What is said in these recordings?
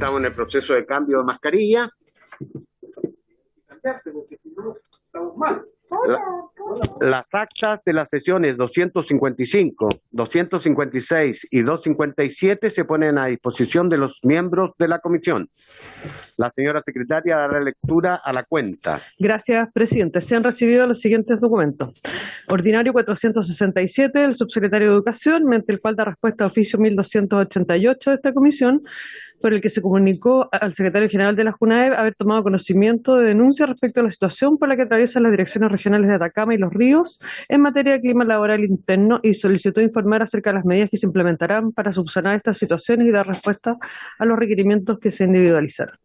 estamos en el proceso de cambio de mascarilla. Las actas de las sesiones 255, 256 y 257 se ponen a disposición de los miembros de la comisión. La señora secretaria dará lectura a la cuenta. Gracias, presidente. Se han recibido los siguientes documentos. Ordinario 467 del subsecretario de Educación, mediante el cual da respuesta a oficio 1288 de esta comisión, por el que se comunicó al secretario general de la JUNAEB haber tomado conocimiento de denuncias respecto a la situación por la que atraviesan las direcciones regionales de Atacama y Los Ríos en materia de clima laboral interno y solicitó informar acerca de las medidas que se implementarán para subsanar estas situaciones y dar respuesta a los requerimientos que se individualizaron.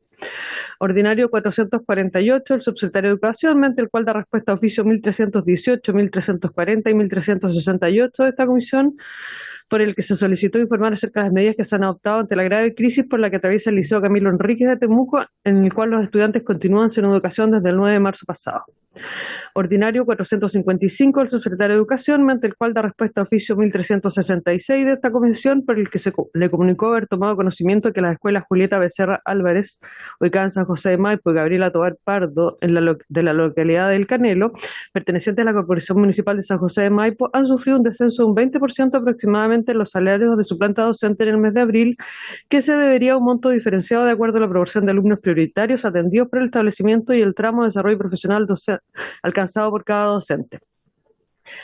Ordinario 448, el subsecretario de Educación, mediante el cual da respuesta a oficio 1318, 1340 y 1368 de esta comisión, por el que se solicitó informar acerca de las medidas que se han adoptado ante la grave crisis por la que atraviesa el Liceo Camilo Enríquez de Temuco, en el cual los estudiantes continúan sin educación desde el 9 de marzo pasado. Ordinario 455 del subsecretario de Educación, mediante el cual da respuesta a oficio 1366 de esta comisión, por el que se le comunicó haber tomado conocimiento de que las escuelas Julieta Becerra Álvarez, ubicada en San José de Maipo, y Gabriela Tobar Pardo, de la localidad del Canelo, pertenecientes a la Corporación Municipal de San José de Maipo, han sufrido un descenso de un 20% aproximadamente en los salarios de su planta docente en el mes de abril, que se debería a un monto diferenciado de acuerdo a la proporción de alumnos prioritarios atendidos por el establecimiento y el tramo de desarrollo profesional alcanzado por cada docente.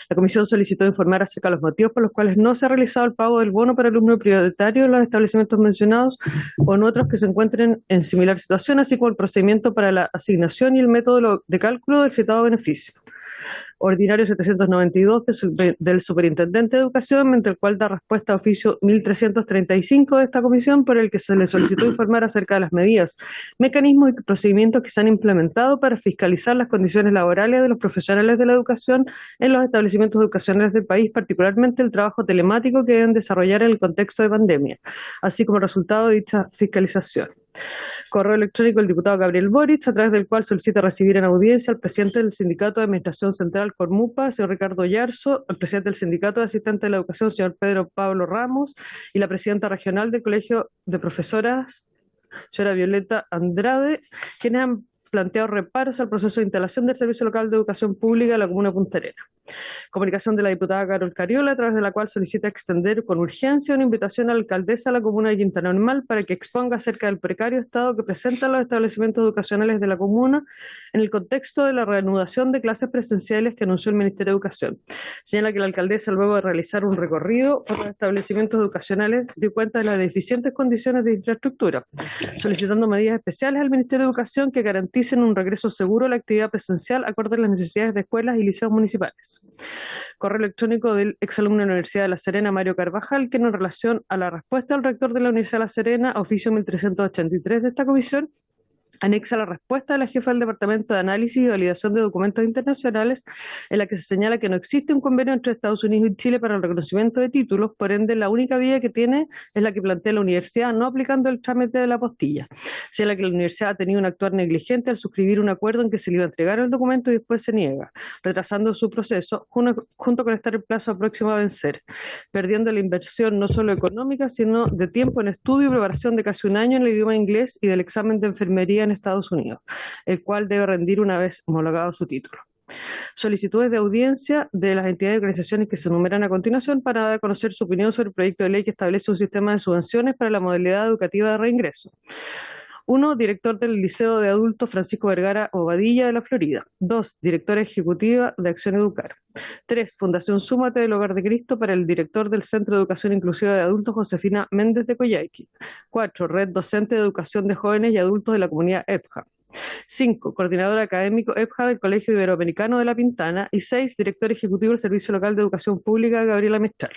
La comisión solicitó informar acerca de los motivos por los cuales no se ha realizado el pago del bono para alumno prioritario en los establecimientos mencionados o en otros que se encuentren en similar situación, así como el procedimiento para la asignación y el método de cálculo del citado beneficio. Ordinario 792 del Superintendente de Educación, mediante el cual da respuesta a oficio 1335 de esta comisión, por el que se le solicitó informar acerca de las medidas, mecanismos y procedimientos que se han implementado para fiscalizar las condiciones laborales de los profesionales de la educación en los establecimientos educacionales del país, particularmente el trabajo telemático que deben desarrollar en el contexto de pandemia, así como el resultado de dicha fiscalización. Correo electrónico del diputado Gabriel Boric, a través del cual solicita recibir en audiencia al presidente del Sindicato de Administración Central Cormupa, señor Ricardo Yarzo, al presidente del Sindicato de Asistentes de la Educación, señor Pedro Pablo Ramos, y la presidenta regional del Colegio de Profesoras, señora Violeta Andrade, quienes han planteado reparos al proceso de instalación del Servicio Local de Educación Pública de la Comuna de Punta Arenas. Comunicación de la diputada Carol Cariola, a través de la cual solicita extender con urgencia una invitación a la alcaldesa de la comuna de Quintana Normal para que exponga acerca del precario estado que presentan los establecimientos educacionales de la comuna en el contexto de la reanudación de clases presenciales que anunció el Ministerio de Educación. Señala que la alcaldesa, luego de realizar un recorrido por los establecimientos educacionales, dio cuenta de las deficientes condiciones de infraestructura, solicitando medidas especiales al Ministerio de Educación que garanticen un regreso seguro a la actividad presencial acorde a las necesidades de escuelas y liceos municipales. Correo electrónico del exalumno de la Universidad de La Serena, Mario Carvajal, que en relación a la respuesta del rector de la Universidad de La Serena, oficio 1383 de esta comisión, anexa la respuesta de la jefa del Departamento de Análisis y Validación de Documentos Internacionales, en la que se señala que no existe un convenio entre Estados Unidos y Chile para el reconocimiento de títulos, por ende la única vía que tiene es la que plantea la universidad, no aplicando el trámite de la apostilla. Señala que la universidad ha tenido un actuar negligente al suscribir un acuerdo en que se le iba a entregar el documento y después se niega, retrasando su proceso junto con estar el plazo próximo a vencer, perdiendo la inversión no solo económica, sino de tiempo en estudio y preparación de casi un año en el idioma inglés y del examen de enfermería en Estados Unidos, el cual debe rendir una vez homologado su título. Solicitudes de audiencia de las entidades y organizaciones que se enumeran a continuación para dar a conocer su opinión sobre el proyecto de ley que establece un sistema de subvenciones para la modalidad educativa de reingreso. 1. Director del Liceo de Adultos Francisco Vergara Bobadilla de la Florida. 2. Directora Ejecutiva de Acción Educar. 3. Fundación Súmate del Hogar de Cristo para el director del Centro de Educación Inclusiva de Adultos Josefina Méndez de Coyhaique. 4. Red Docente de Educación de Jóvenes y Adultos de la Comunidad EPJA. 5. Coordinador académico EPJA del Colegio Iberoamericano de La Pintana. Y 6. Director Ejecutivo del Servicio Local de Educación Pública Gabriela Mistral.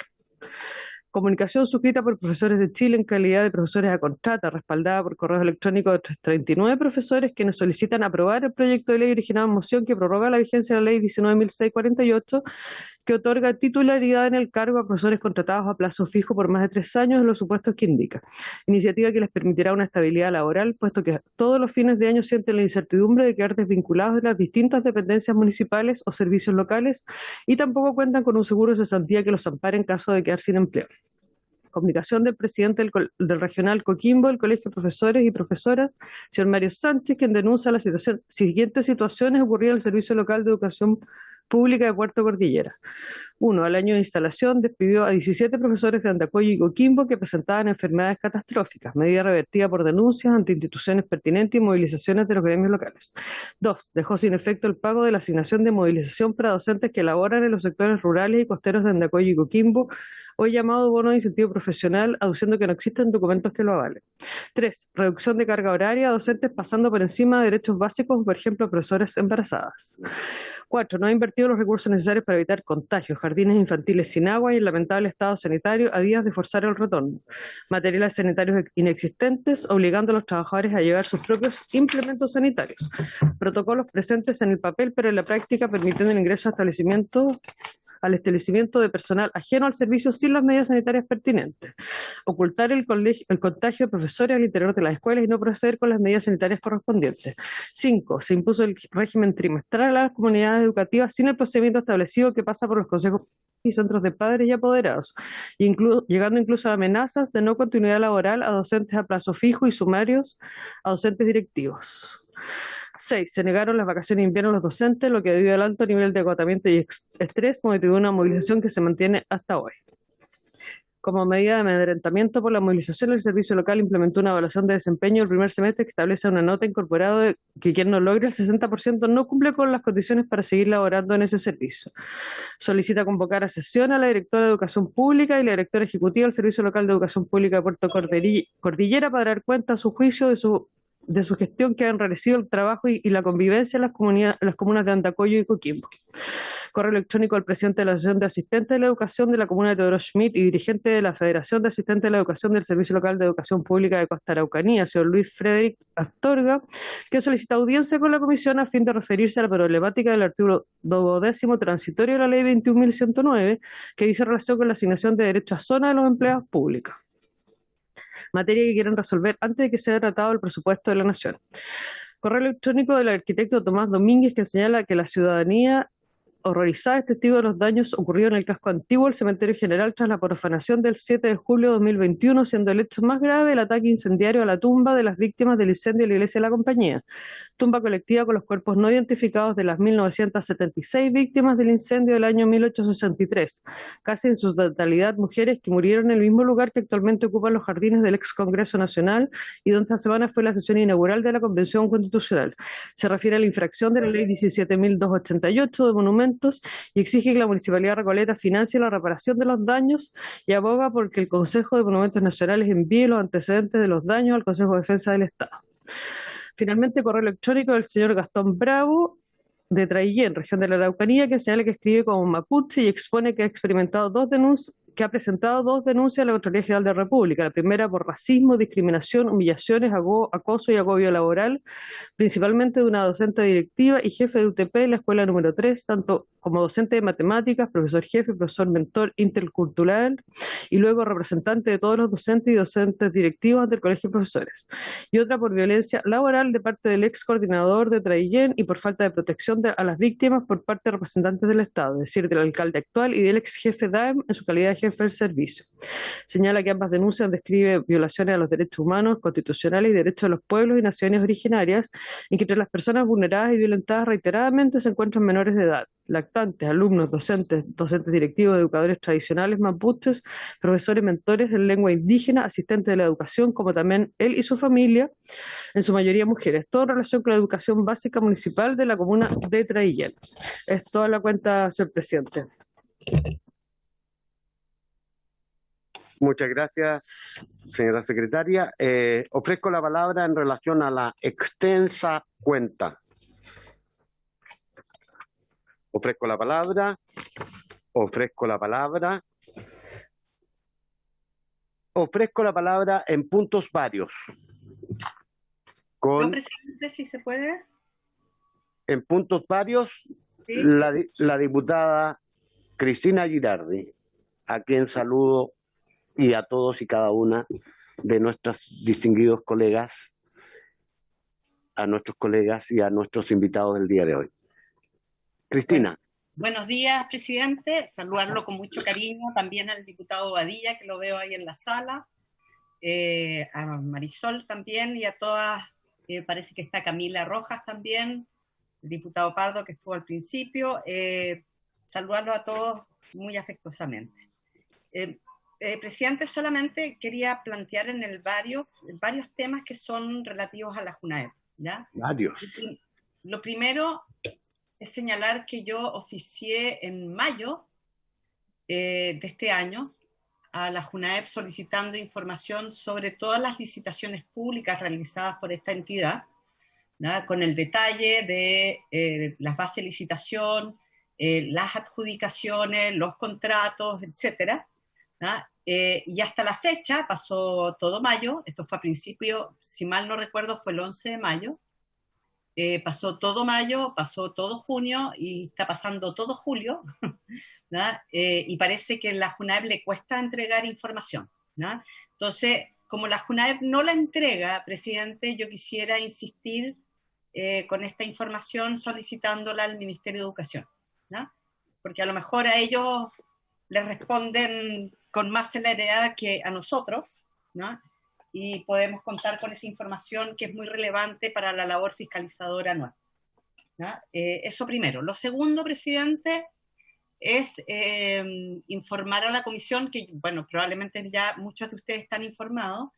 Comunicación suscrita por profesores de Chile en calidad de profesores a contrata, respaldada por correos electrónicos de 39 profesores quienes solicitan aprobar el proyecto de ley originado en moción que prorroga la vigencia de la ley 19.648, que otorga titularidad en el cargo a profesores contratados a plazo fijo por más de 3 años en los supuestos que indica. Iniciativa que les permitirá una estabilidad laboral, puesto que todos los fines de año sienten la incertidumbre de quedar desvinculados de las distintas dependencias municipales o servicios locales y tampoco cuentan con un seguro de cesantía que los ampare en caso de quedar sin empleo. comunicación del presidente del Regional Coquimbo, el Colegio de Profesores y Profesoras, señor Mario Sánchez, quien denuncia las siguientes situaciones ocurridas en el Servicio Local de Educación Pública de Puerto Cordillera. 1. Al año de instalación despidió a 17 profesores de Andacollo y Coquimbo que presentaban enfermedades catastróficas, medida revertida por denuncias ante instituciones pertinentes y movilizaciones de los gremios locales. 2. Dejó sin efecto el pago de la asignación de movilización para docentes que laboran en los sectores rurales y costeros de Andacollo y Coquimbo, hoy llamado bono de incentivo profesional, aduciendo que no existen documentos que lo avalen. 3. Reducción de carga horaria a docentes pasando por encima de derechos básicos, por ejemplo, profesores embarazadas. 4. No ha invertido los recursos necesarios para evitar contagios, jardines infantiles sin agua y el lamentable estado sanitario a días de forzar el retorno. Materiales sanitarios inexistentes, obligando a los trabajadores a llevar sus propios implementos sanitarios. Protocolos presentes en el papel, pero en la práctica permitiendo el ingreso al establecimiento de personal ajeno al servicio sin las medidas sanitarias pertinentes. Ocultar el contagio de profesores al interior de las escuelas y no proceder con las medidas sanitarias correspondientes. 5. Se impuso el régimen trimestral a las comunidades educativas sin el procedimiento establecido que pasa por los consejos y centros de padres y apoderados, llegando incluso a amenazas de no continuidad laboral a docentes a plazo fijo y sumarios a docentes directivos. 6. Se negaron las vacaciones de invierno a los docentes, lo que debido al alto nivel de agotamiento y estrés motivó una movilización que se mantiene hasta hoy. Como medida de amedrentamiento por la movilización, el servicio local implementó una evaluación de desempeño el primer semestre que establece una nota incorporada de que quien no logre el 60% no cumple con las condiciones para seguir laborando en ese servicio. Solicita convocar a sesión a la directora de Educación Pública y la directora ejecutiva del Servicio Local de Educación Pública de Puerto Cordillera para dar cuenta a su juicio de su gestión que ha enrarecido el trabajo y la convivencia en las comunas de Andacollo y Coquimbo. Correo electrónico al presidente de la Asociación de Asistentes de la Educación de la Comuna de Teodoro Schmidt y dirigente de la Federación de Asistentes de la Educación del Servicio Local de Educación Pública de Costa Araucanía, señor Luis Frederick Astorga, que solicita audiencia con la Comisión a fin de referirse a la problemática del artículo 12º transitorio de la Ley 21.109, que dice relación con la asignación de derecho a zona de los empleados públicos. Materia que quieren resolver antes de que sea tratado el presupuesto de la Nación. Correo electrónico del arquitecto Tomás Domínguez que señala que la ciudadanía horrorizada es testigo de los daños ocurridos en el casco antiguo del cementerio general tras la profanación del 7 de julio de 2021, siendo el hecho más grave el ataque incendiario a la tumba de las víctimas del incendio de la iglesia de la Compañía. Tumba colectiva con los cuerpos no identificados de las 1976 víctimas del incendio del año 1863, casi en su totalidad mujeres que murieron en el mismo lugar que actualmente ocupan los jardines del ex Congreso Nacional y donde esta semana fue la sesión inaugural de la Convención Constitucional. Se refiere a la infracción de la Ley 17.288 de monumentos y exige que la Municipalidad de Recoleta financie la reparación de los daños y aboga por que el Consejo de Monumentos Nacionales envíe los antecedentes de los daños al Consejo de Defensa del Estado. Finalmente, correo electrónico del señor Gastón Bravo, de Traillén, región de la Araucanía, que señala que escribe como mapuche y expone que ha presentado dos denuncias a la Contraloría General de la República. La primera por racismo, discriminación, humillaciones, acoso y agobio laboral, principalmente de una docente directiva y jefe de UTP en la escuela número 3, tanto como docente de matemáticas, profesor jefe, profesor mentor intercultural y luego representante de todos los docentes y docentes directivos del Colegio de Profesores. Y otra por violencia laboral de parte del ex coordinador de Traillén y por falta de protección a las víctimas por parte de representantes del Estado, es decir, del alcalde actual y del ex jefe DAEM en su calidad de jefe del servicio. Señala que ambas denuncias describen violaciones a los derechos humanos, constitucionales y derechos de los pueblos y naciones originarias, en que entre las personas vulneradas y violentadas reiteradamente se encuentran menores de edad, lactantes, alumnos, docentes directivos, educadores tradicionales mapuches, profesores mentores en lengua indígena, asistentes de la educación, como también él y su familia, en su mayoría mujeres, todo en relación con la educación básica municipal de la comuna de Traillén. Es toda la cuenta, señor presidente. Muchas gracias, señora secretaria. Ofrezco la palabra en relación a la extensa cuenta. Ofrezco la palabra. Ofrezco la palabra en puntos varios. No, presidente, si se puede. En puntos varios, Sí. la diputada Cristina Girardi, a quien saludo, y a todos y cada una de nuestros distinguidos colegas, a nuestros colegas y a nuestros invitados del día de hoy. Cristina. Buenos días, presidente. Saludarlo con mucho cariño también al diputado Badilla, que lo veo ahí en la sala, a Marisol también y a todas, parece que está Camila Rojas también, el diputado Pardo que estuvo al principio. Saludarlo a todos muy afectuosamente. Presidente, solamente quería plantear en varios temas que son relativos a la JUNAEP, ¿ya? Varios. Lo primero es señalar que yo oficié en mayo de este año a la JUNAEP solicitando información sobre todas las licitaciones públicas realizadas por esta entidad, ¿no? Con el detalle de las bases de licitación, las adjudicaciones, los contratos, etcétera, ¿no? Y hasta la fecha, pasó todo mayo, esto fue a principio, si mal no recuerdo, fue el 11 de mayo, pasó todo mayo, pasó todo junio y está pasando todo julio, ¿no? Y parece que a la JUNAEP le cuesta entregar información, ¿no? Entonces, como la JUNAEP no la entrega, presidente, yo quisiera insistir con esta información solicitándola al Ministerio de Educación, ¿no? Porque a lo mejor a ellos les responden con más celeridad que a nosotros, ¿no? Y podemos contar con esa información que es muy relevante para la labor fiscalizadora anual, ¿no? Eso primero. Lo segundo, presidente, es informar a la comisión, que bueno, probablemente ya muchos de ustedes están informados,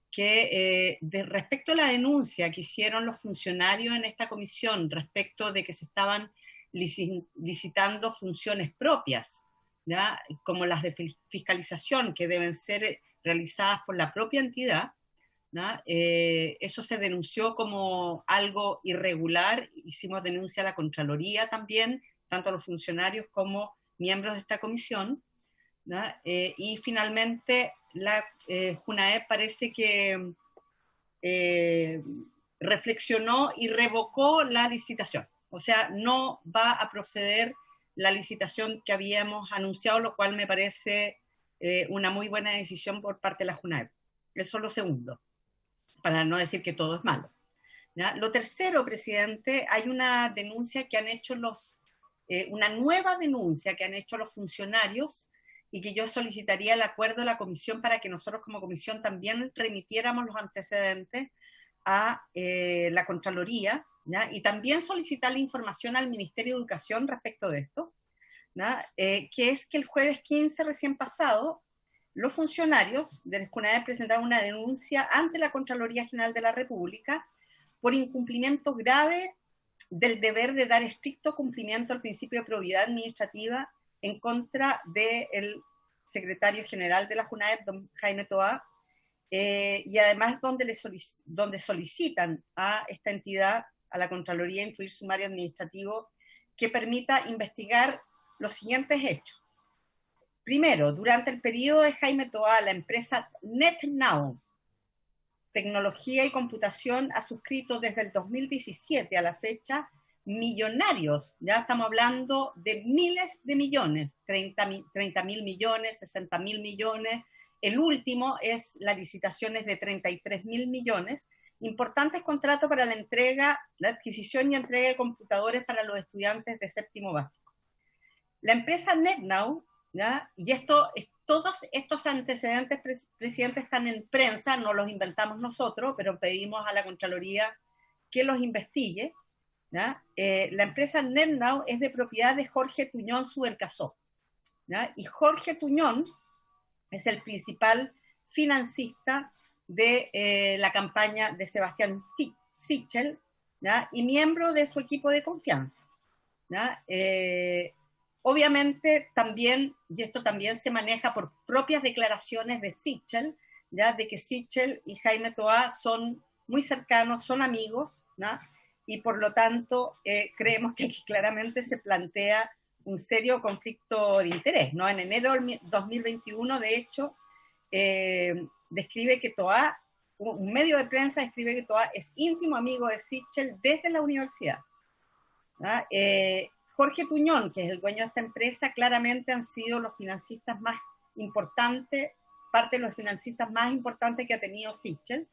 que respecto a la denuncia que hicieron los funcionarios en esta comisión respecto de que se estaban licitando funciones propias, ¿ya? Como las de fiscalización, que deben ser realizadas por la propia entidad, ¿no? Eso se denunció como algo irregular, hicimos denuncia a la Contraloría también, tanto a los funcionarios como miembros de esta comisión, ¿no? Y finalmente la JUNAEP parece que reflexionó y revocó la licitación, o sea, no va a proceder la licitación que habíamos anunciado, lo cual me parece una muy buena decisión por parte de la JUNAEP. Eso es lo segundo, para no decir que todo es malo, ¿ya? Lo tercero, presidente, hay una denuncia que han hecho una nueva denuncia que han hecho los funcionarios y que yo solicitaría el acuerdo de la comisión para que nosotros como comisión también remitiéramos los antecedentes a la Contraloría, ¿ya? Y también solicitar la información al Ministerio de Educación respecto de esto, que es que el jueves 15 recién pasado, los funcionarios de la JUNAEP presentaron una denuncia ante la Contraloría General de la República por incumplimiento grave del deber de dar estricto cumplimiento al principio de probidad administrativa en contra del secretario general de la JUNAEP, don Jaime Toá, y además donde solicitan a esta entidad, a la Contraloría, instruir sumario administrativo que permita investigar los siguientes hechos. Primero, durante el periodo de Jaime Toá, la empresa NetNow, Tecnología y Computación, ha suscrito desde el 2017 a la fecha millonarios, ya estamos hablando de miles de millones, 30.000 millones, 60.000 millones, el último es la licitación es de 33.000 millones, importantes contratos para la adquisición y entrega de computadores para los estudiantes de séptimo básico. La empresa NetNow, ¿ya? Y todos estos antecedentes, presidente, están en prensa, no los inventamos nosotros, pero pedimos a la Contraloría que los investigue, ¿ya? La empresa NetNow es de propiedad de Jorge Tuñón Subercasó, ¿ya? Y Jorge Tuñón es el principal financista de la campaña de Sebastián Sichel, ¿ya? Y miembro de su equipo de confianza, ¿ya? Obviamente también, y esto también se maneja por propias declaraciones de Sichel, ya de que Sichel y Jaime Toá son muy cercanos, son amigos, ¿no? Y por lo tanto creemos que aquí claramente se plantea un serio conflicto de interés, ¿no? En enero del 2021, de hecho, describe que Toá, un medio de prensa describe que Toá es íntimo amigo de Sichel desde la universidad, ¿no? Jorge Tuñón, que es el dueño de esta empresa, claramente han sido los financistas más importantes, parte de los financistas más importantes que ha tenido Sichel,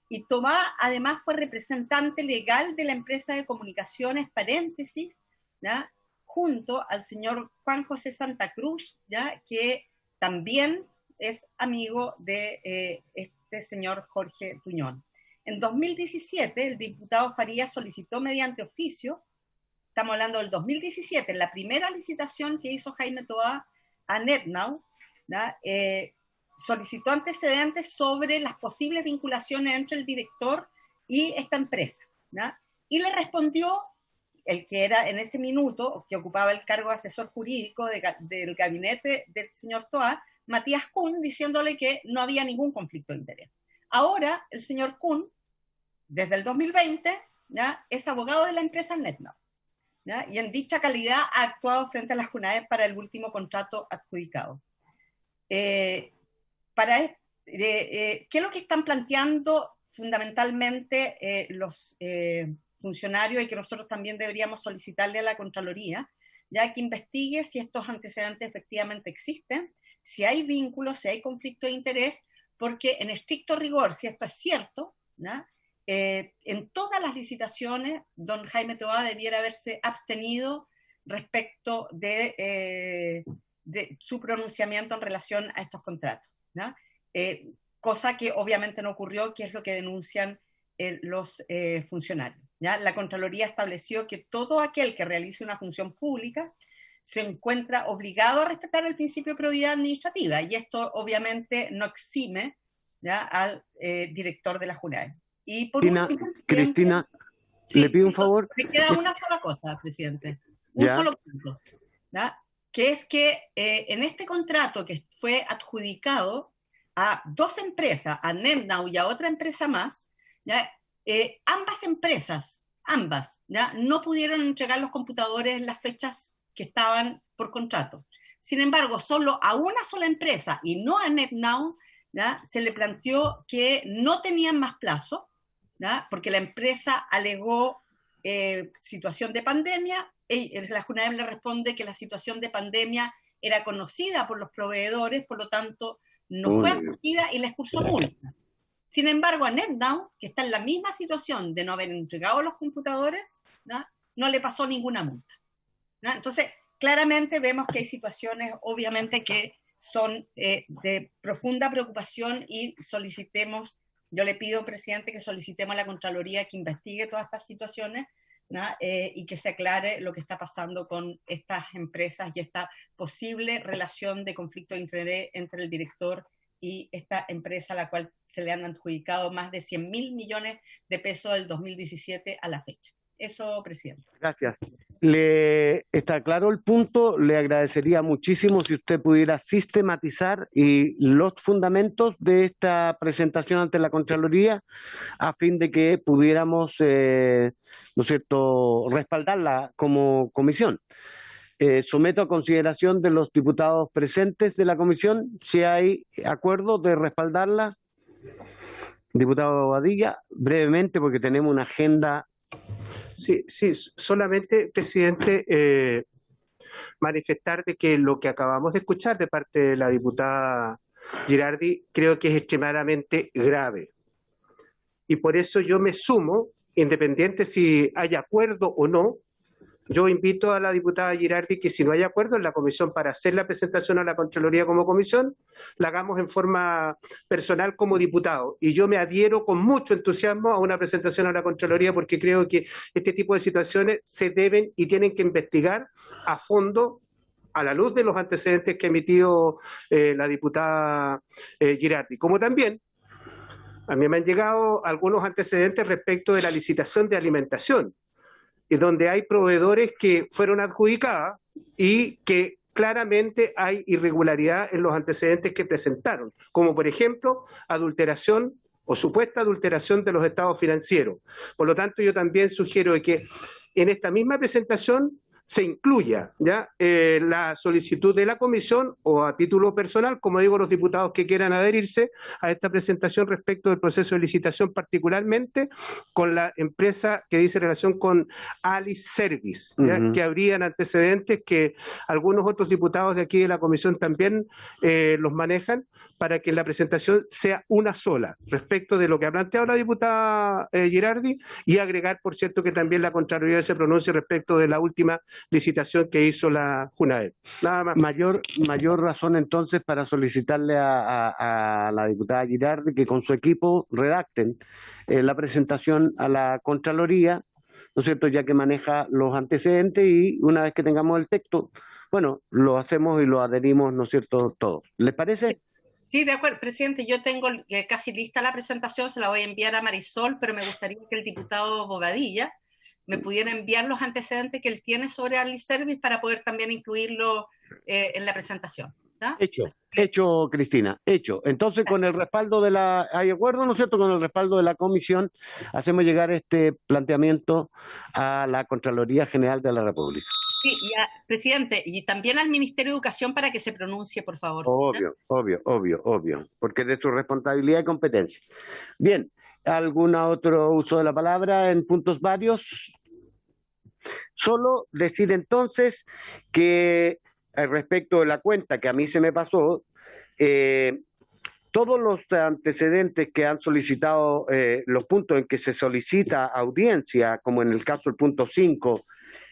y Toá además fue representante legal de la empresa de comunicaciones, paréntesis, ¿ya? junto al señor Juan José Santa Cruz, ¿ya? Que también es amigo de este señor Jorge Tuñón. En 2017, el diputado Farías solicitó mediante oficio, estamos hablando del 2017, en la primera licitación que hizo Jaime Toá a NetNow, ¿ya? Solicitó antecedentes sobre las posibles vinculaciones entre el director y esta empresa, ¿ya? Y le respondió el que era en ese minuto, que ocupaba el cargo de asesor jurídico del gabinete del señor Toá, Matías Kuhn, diciéndole que no había ningún conflicto de interés. Ahora, el señor Kuhn, desde el 2020, ¿ya? Es abogado de la empresa NetNow, ¿ya? Y en dicha calidad ha actuado frente a la JUNAEP para el último contrato adjudicado. ¿Qué es lo que están planteando fundamentalmente los funcionarios y que nosotros también deberíamos solicitarle a la Contraloría, ya que investigue si estos antecedentes efectivamente existen, si hay vínculos, si hay conflicto de interés, porque en estricto rigor, si esto es cierto, ¿no? En todas las licitaciones, don Jaime Toá debiera haberse abstenido respecto de su pronunciamiento en relación a estos contratos, ¿no? Cosa que obviamente no ocurrió, que es lo que denuncian los funcionarios, ¿ya? La Contraloría estableció que todo aquel que realice una función pública se encuentra obligado a respetar el principio de probidad administrativa, y esto obviamente no exime, ¿ya? Al director de la JUNAEP. Y por último, Cristina, sí, le pido un favor. Me queda una sola cosa, presidente. Un solo punto, ¿ya? Que es que en este contrato que fue adjudicado a dos empresas, a NetNow y a otra empresa más, ¿ya? Ambas empresas, ¿ya? No pudieron entregar los computadores en las fechas que estaban por contrato. Sin embargo, solo a una sola empresa y no a NetNow, ¿ya? Se le planteó que no tenían más plazo, ¿ya? Porque la empresa alegó situación de pandemia. La JUNAEP le responde que la situación de pandemia era conocida por los proveedores, por lo tanto no fue acogida y les puso multa. Sin embargo, a NetNow, que está en la misma situación de no haber entregado los computadores, ¿no? No le pasó ninguna multa, ¿no? Entonces, claramente vemos que hay situaciones, obviamente, que son de profunda preocupación, y yo le pido, presidente, que solicitemos a la Contraloría que investigue todas estas situaciones, ¿no? Y que se aclare lo que está pasando con estas empresas y esta posible relación de conflicto de interés entre el director y esta empresa a la cual se le han adjudicado más de 100.000 millones de pesos del 2017 a la fecha. Eso, presidente. Gracias. Está claro el punto. Le agradecería muchísimo si usted pudiera sistematizar los fundamentos de esta presentación ante la Contraloría, a fin de que pudiéramos, ¿no es cierto?, respaldarla como comisión. Someto a consideración de los diputados presentes de la comisión si hay acuerdo de respaldarla. Diputado Bobadilla, brevemente, porque tenemos una agenda. Sí, solamente, presidente, manifestar de que lo que acabamos de escuchar de parte de la diputada Girardi creo que es extremadamente grave. Y por eso yo me sumo, independiente si hay acuerdo o no. Yo invito a la diputada Girardi que si no hay acuerdo en la comisión para hacer la presentación a la Contraloría como comisión, la hagamos en forma personal como diputado. Y yo me adhiero con mucho entusiasmo a una presentación a la Contraloría, porque creo que este tipo de situaciones se deben y tienen que investigar a fondo, a la luz de los antecedentes que ha emitido la diputada Girardi. Como también a mí me han llegado algunos antecedentes respecto de la licitación de alimentación, donde hay proveedores que fueron adjudicadas y que claramente hay irregularidad en los antecedentes que presentaron, como por ejemplo adulteración o supuesta adulteración de los estados financieros. Por lo tanto, yo también sugiero que en esta misma presentación se incluya ya la solicitud de la comisión, o a título personal, como digo, los diputados que quieran adherirse a esta presentación respecto del proceso de licitación, particularmente con la empresa que dice relación con Alice Service, ¿ya? Que habrían antecedentes que algunos otros diputados de aquí de la comisión también los manejan, para que la presentación sea una sola, respecto de lo que ha planteado la diputada Girardi, y agregar, por cierto, que también la Contraloría se pronuncie respecto de la última licitación que hizo la JUNAED. Nada más. Mayor razón entonces para solicitarle a la diputada Girardi que con su equipo redacten la presentación a la Contraloría, ¿no es cierto?, ya que maneja los antecedentes, y una vez que tengamos el texto, bueno, lo hacemos y lo adherimos, ¿no es cierto?, todos. ¿Les parece? Sí, de acuerdo, presidente. Yo tengo casi lista la presentación, se la voy a enviar a Marisol, pero me gustaría que el diputado Bobadilla me pudiera enviar los antecedentes que él tiene sobre Early Service para poder también incluirlo en la presentación. ¿Está? Hecho, Cristina, hecho. Entonces, con el respaldo de la, hay acuerdo, ¿no es cierto?, con el respaldo de la comisión, hacemos llegar este planteamiento a la Contraloría General de la República. Sí, ya, presidente, y también al Ministerio de Educación para que se pronuncie, por favor. Obvio, porque es de su responsabilidad y competencia. Bien, ¿algún otro uso de la palabra en puntos varios? Solo decir entonces que respecto de la cuenta que a mí se me pasó, todos los antecedentes que han solicitado, los puntos en que se solicita audiencia, como en el caso del punto 5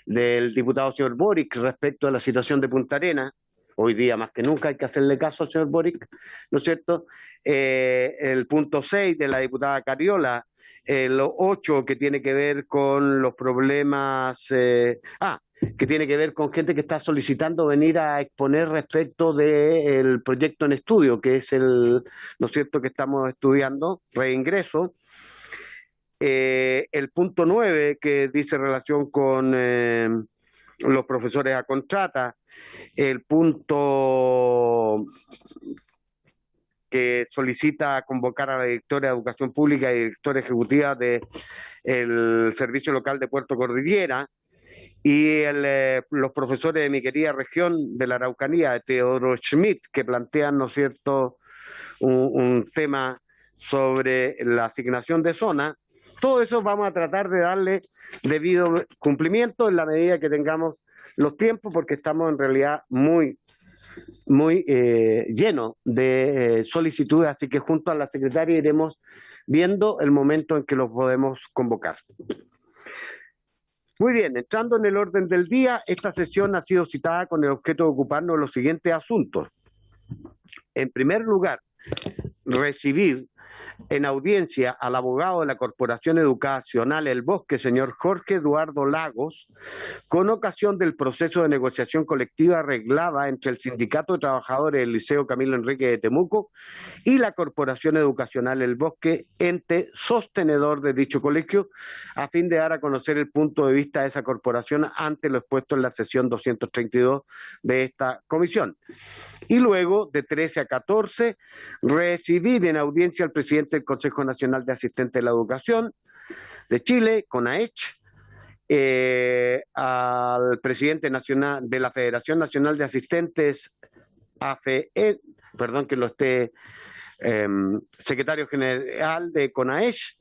del diputado señor Boric respecto a la situación de Punta Arenas, hoy día más que nunca hay que hacerle caso al señor Boric, ¿no es cierto? El punto 6 de la diputada Cariola, el 8 que tiene que ver con los problemas, que tiene que ver con gente que está solicitando venir a exponer respecto del proyecto en estudio, que es el, ¿no es cierto?, que estamos estudiando, reingreso. El punto 9, que dice relación con los profesores a contrata, el punto que solicita convocar a la directora de Educación Pública y directora ejecutiva del Servicio Local de Puerto Cordillera, y los profesores de mi querida región de la Araucanía, Teodoro Schmidt, que plantean, ¿no es cierto?, un tema sobre la asignación de zona. Todo eso vamos a tratar de darle debido cumplimiento en la medida que tengamos los tiempos, porque estamos en realidad muy llenos de solicitudes, así que junto a la secretaria iremos viendo el momento en que los podemos convocar. Muy bien, entrando en el orden del día, esta sesión ha sido citada con el objeto de ocuparnos de los siguientes asuntos. En primer lugar, recibir en audiencia al abogado de la Corporación Educacional El Bosque, señor Jorge Eduardo Lagos, con ocasión del proceso de negociación colectiva arreglada entre el Sindicato de Trabajadores del Liceo Camilo Enrique de Temuco y la Corporación Educacional El Bosque, ente sostenedor de dicho colegio, a fin de dar a conocer el punto de vista de esa corporación ante lo expuesto en la sesión 232 de esta comisión. Y luego, de 13 a 14, recibir en audiencia al presidente del Consejo Nacional de Asistentes de la Educación de Chile, CONAECH, al presidente nacional de la Federación Nacional de Asistentes, AFE, perdón que lo esté, secretario general de CONAECH,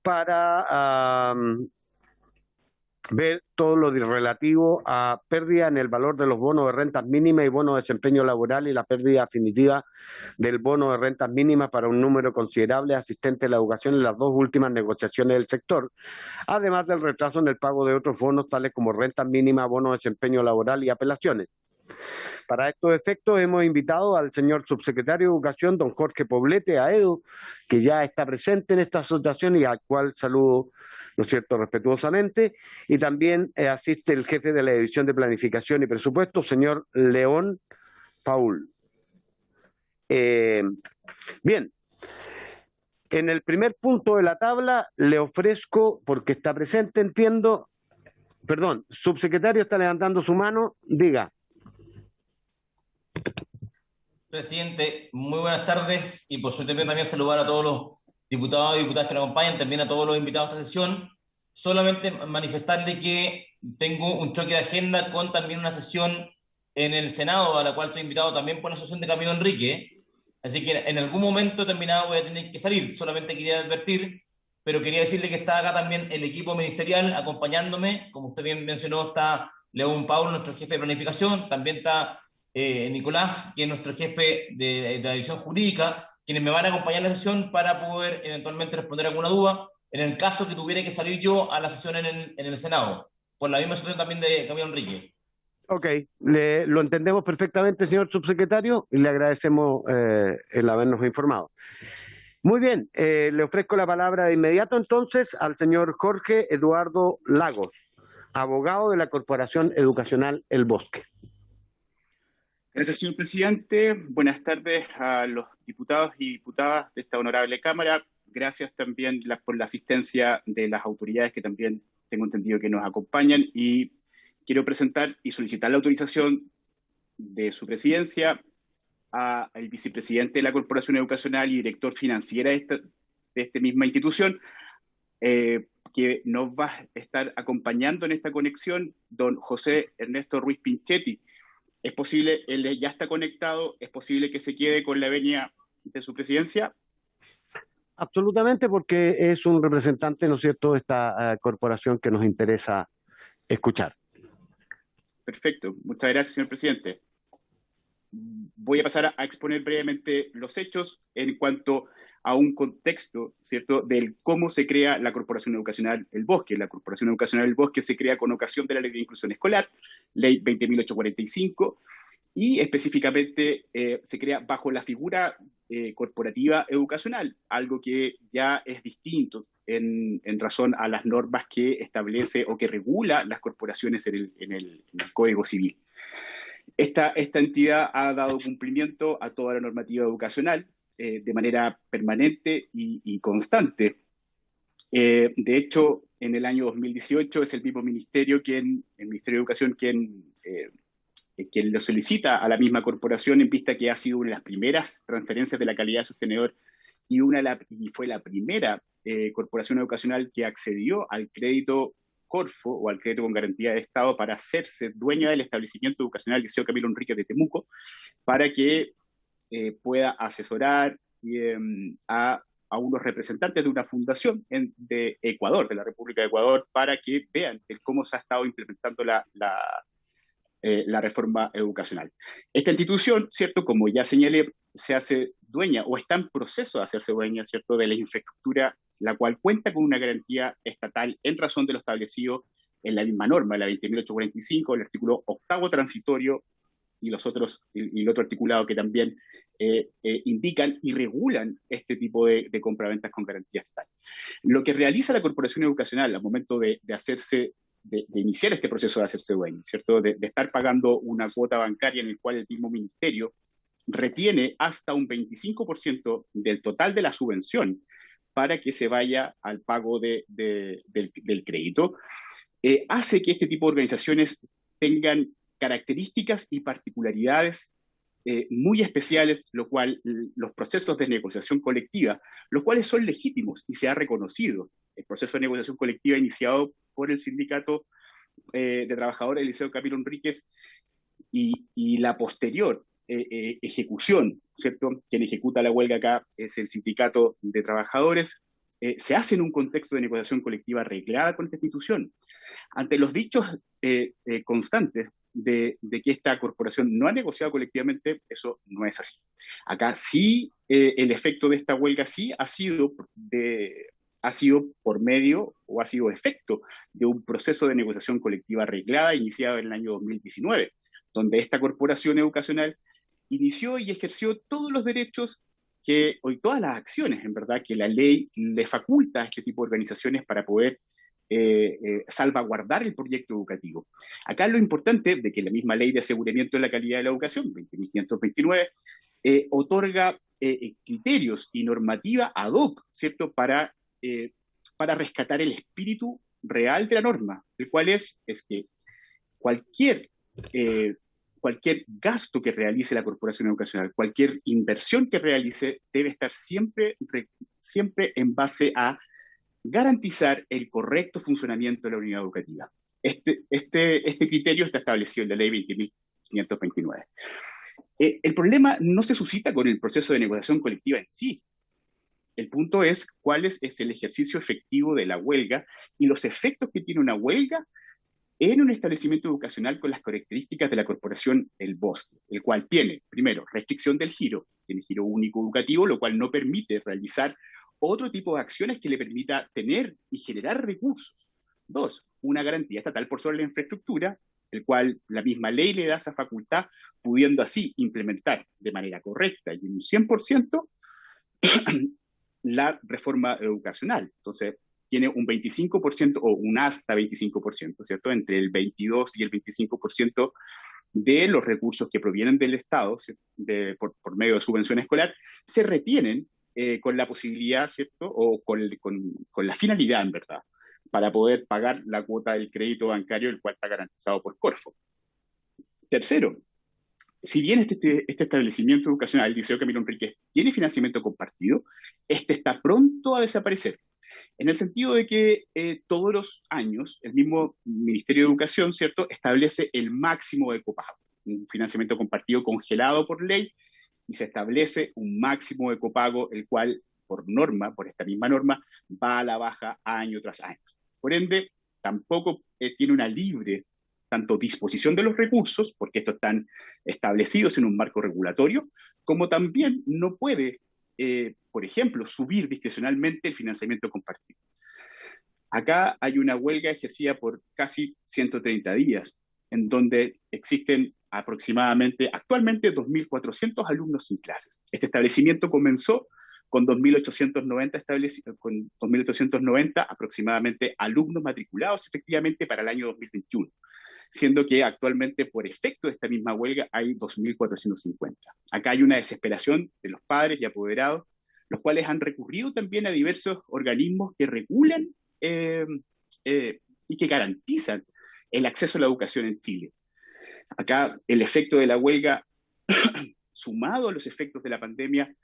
para ver todo lo relativo a pérdida en el valor de los bonos de rentas mínimas y bonos de desempeño laboral, y la pérdida definitiva del bono de rentas mínimas para un número considerable de asistentes de la educación en las dos últimas negociaciones del sector, además del retraso en el pago de otros bonos tales como rentas mínimas, bonos de desempeño laboral y apelaciones. Para estos efectos hemos invitado al señor subsecretario de Educación, don Jorge Poblete, AEDU, que ya está presente en esta asociación y al cual saludo, ¿no es cierto?, respetuosamente, y también asiste el jefe de la División de Planificación y Presupuesto, señor León Paul. Bien, en el primer punto de la tabla le ofrezco, porque está presente, entiendo, perdón, subsecretario está levantando su mano, diga. Presidente, muy buenas tardes, y por suerte también saludar a todos los diputados y diputadas que nos acompañan, también a todos los invitados a esta sesión. Solamente manifestarle que tengo un choque de agenda con también una sesión en el Senado, a la cual estoy invitado también por la asociación de Camilo Enrique, así que en algún momento terminado voy a tener que salir. Solamente quería advertir, pero quería decirle que está acá también el equipo ministerial acompañándome. Como usted bien mencionó, está León Paul, nuestro jefe de planificación, también está Nicolás, que es nuestro jefe de la división jurídica, quienes me van a acompañar en la sesión para poder eventualmente responder alguna duda en el caso que tuviera que salir yo a la sesión en el Senado, por la misma situación también de Camilo Enrique. Ok, lo entendemos perfectamente, señor subsecretario, y le agradecemos el habernos informado. Muy bien, le ofrezco la palabra de inmediato entonces al señor Jorge Eduardo Lagos, abogado de la Corporación Educacional El Bosque. Gracias, señor presidente. Buenas tardes a los diputados y diputadas de esta honorable Cámara. Gracias también por la asistencia de las autoridades que también tengo entendido que nos acompañan, y quiero presentar y solicitar la autorización de su presidencia al vicepresidente de la Corporación Educacional y director financiera de esta misma institución, que nos va a estar acompañando en esta conexión, don José Ernesto Ruiz Pinchetti. ¿Es posible, él ya está conectado, es posible que se quede con la venia de su presidencia? Absolutamente, porque es un representante, ¿no es cierto?, de esta corporación que nos interesa escuchar. Perfecto, muchas gracias, señor presidente. Voy a pasar a exponer brevemente los hechos en cuanto a un contexto, ¿cierto?, del cómo se crea la Corporación Educacional El Bosque. La Corporación Educacional El Bosque se crea con ocasión de la Ley de Inclusión Escolar, Ley 20.845, y específicamente se crea bajo la figura corporativa educacional, algo que ya es distinto en razón a las normas que establece o que regula las corporaciones en el Código Civil. Esta entidad ha dado cumplimiento a toda la normativa educacional de manera permanente y constante. De hecho, en el año 2018 es el mismo ministerio, el Ministerio de Educación, quien lo solicita a la misma corporación, en vista que ha sido una de las primeras transferencias de la calidad de sostenedor y fue la primera corporación educacional que accedió al crédito Corfo, o al crédito con garantía de Estado, para hacerse dueña del establecimiento educacional Liceo Camilo Enrique de Temuco, para que pueda asesorar a unos representantes de una fundación de Ecuador, de la República de Ecuador, para que vean cómo se ha estado implementando la reforma educacional. Esta institución, ¿cierto?, como ya señalé, se hace dueña o está en proceso de hacerse dueña, ¿cierto?, de la infraestructura, la cual cuenta con una garantía estatal en razón de lo establecido en la misma norma, la 20.845, el artículo 8º transitorio y el otro articulado que también indican y regulan este tipo de compraventas con garantía estatal. Lo que realiza la Corporación Educacional al momento de iniciar este proceso de hacerse dueño, ¿cierto?, de estar pagando una cuota bancaria en el cual el mismo ministerio retiene hasta un 25% del total de la subvención para que se vaya al pago del crédito, hace que este tipo de organizaciones tengan características y particularidades muy especiales, lo cual los procesos de negociación colectiva, los cuales son legítimos y se ha reconocido el proceso de negociación colectiva iniciado por el Sindicato de Trabajadores del Liceo Camilo Enríquez y la posterior ejecución, ¿cierto? Quien ejecuta la huelga acá es el Sindicato de Trabajadores, se hace en un contexto de negociación colectiva reglada con esta institución. Ante los dichos constantes de que esta corporación no ha negociado colectivamente, eso no es así. Acá sí, el efecto de esta huelga sí ha sido por medio o ha sido efecto de un proceso de negociación colectiva reglada iniciado en el año 2019, donde esta corporación educacional inició y ejerció todos los derechos todas las acciones, en verdad, que la ley le faculta a este tipo de organizaciones para poder salvaguardar el proyecto educativo. Acá lo importante de que la misma ley de aseguramiento de la calidad de la educación, 20.529, otorga criterios y normativa ad hoc, ¿cierto?, para rescatar el espíritu real de la norma, el cual es que cualquier gasto que realice la Corporación Educacional, cualquier inversión que realice, debe estar siempre en base a garantizar el correcto funcionamiento de la unidad educativa. Este criterio está establecido en la Ley 20.529. El problema no se suscita con el proceso de negociación colectiva en sí. El punto es cuál es el ejercicio efectivo de la huelga y los efectos que tiene una huelga en un establecimiento educacional con las características de la corporación El Bosque, el cual tiene, primero, restricción del giro, tiene giro único educativo, lo cual no permite realizar otro tipo de acciones que le permita tener y generar recursos. Dos, una garantía estatal por sobre la infraestructura, el cual la misma ley le da esa facultad, pudiendo así implementar de manera correcta y en un 100% la reforma educacional. Entonces, tiene un 25% o un hasta 25%, ¿cierto? Entre el 22 y el 25% de los recursos que provienen del Estado, por medio de subvención escolar, se retienen con la posibilidad, ¿cierto? O con la finalidad, en verdad, para poder pagar la cuota del crédito bancario, el cual está garantizado por Corfo. Tercero, si bien este establecimiento educacional, el Liceo Camilo Enríquez, tiene financiamiento compartido, este está pronto a desaparecer. En el sentido de que todos los años el mismo Ministerio de Educación, ¿cierto?, establece el máximo de copago, un financiamiento compartido congelado por ley, y se establece un máximo de copago, el cual, por norma, por esta misma norma, va a la baja año tras año. Por ende, tampoco tiene una libre tanto disposición de los recursos, porque estos están establecidos en un marco regulatorio, como también no puede, por ejemplo, subir discrecionalmente el financiamiento compartido. Acá hay una huelga ejercida por casi 130 días, en donde existen aproximadamente, actualmente, 2.400 alumnos sin clases. Este establecimiento comenzó con 2.890 aproximadamente alumnos matriculados efectivamente para el año 2021, siendo que actualmente por efecto de esta misma huelga hay 2.450. Acá hay una desesperación de los padres y apoderados, los cuales han recurrido también a diversos organismos que regulan y que garantizan el acceso a la educación en Chile. Acá el efecto de la huelga, sumado a los efectos de la pandemia,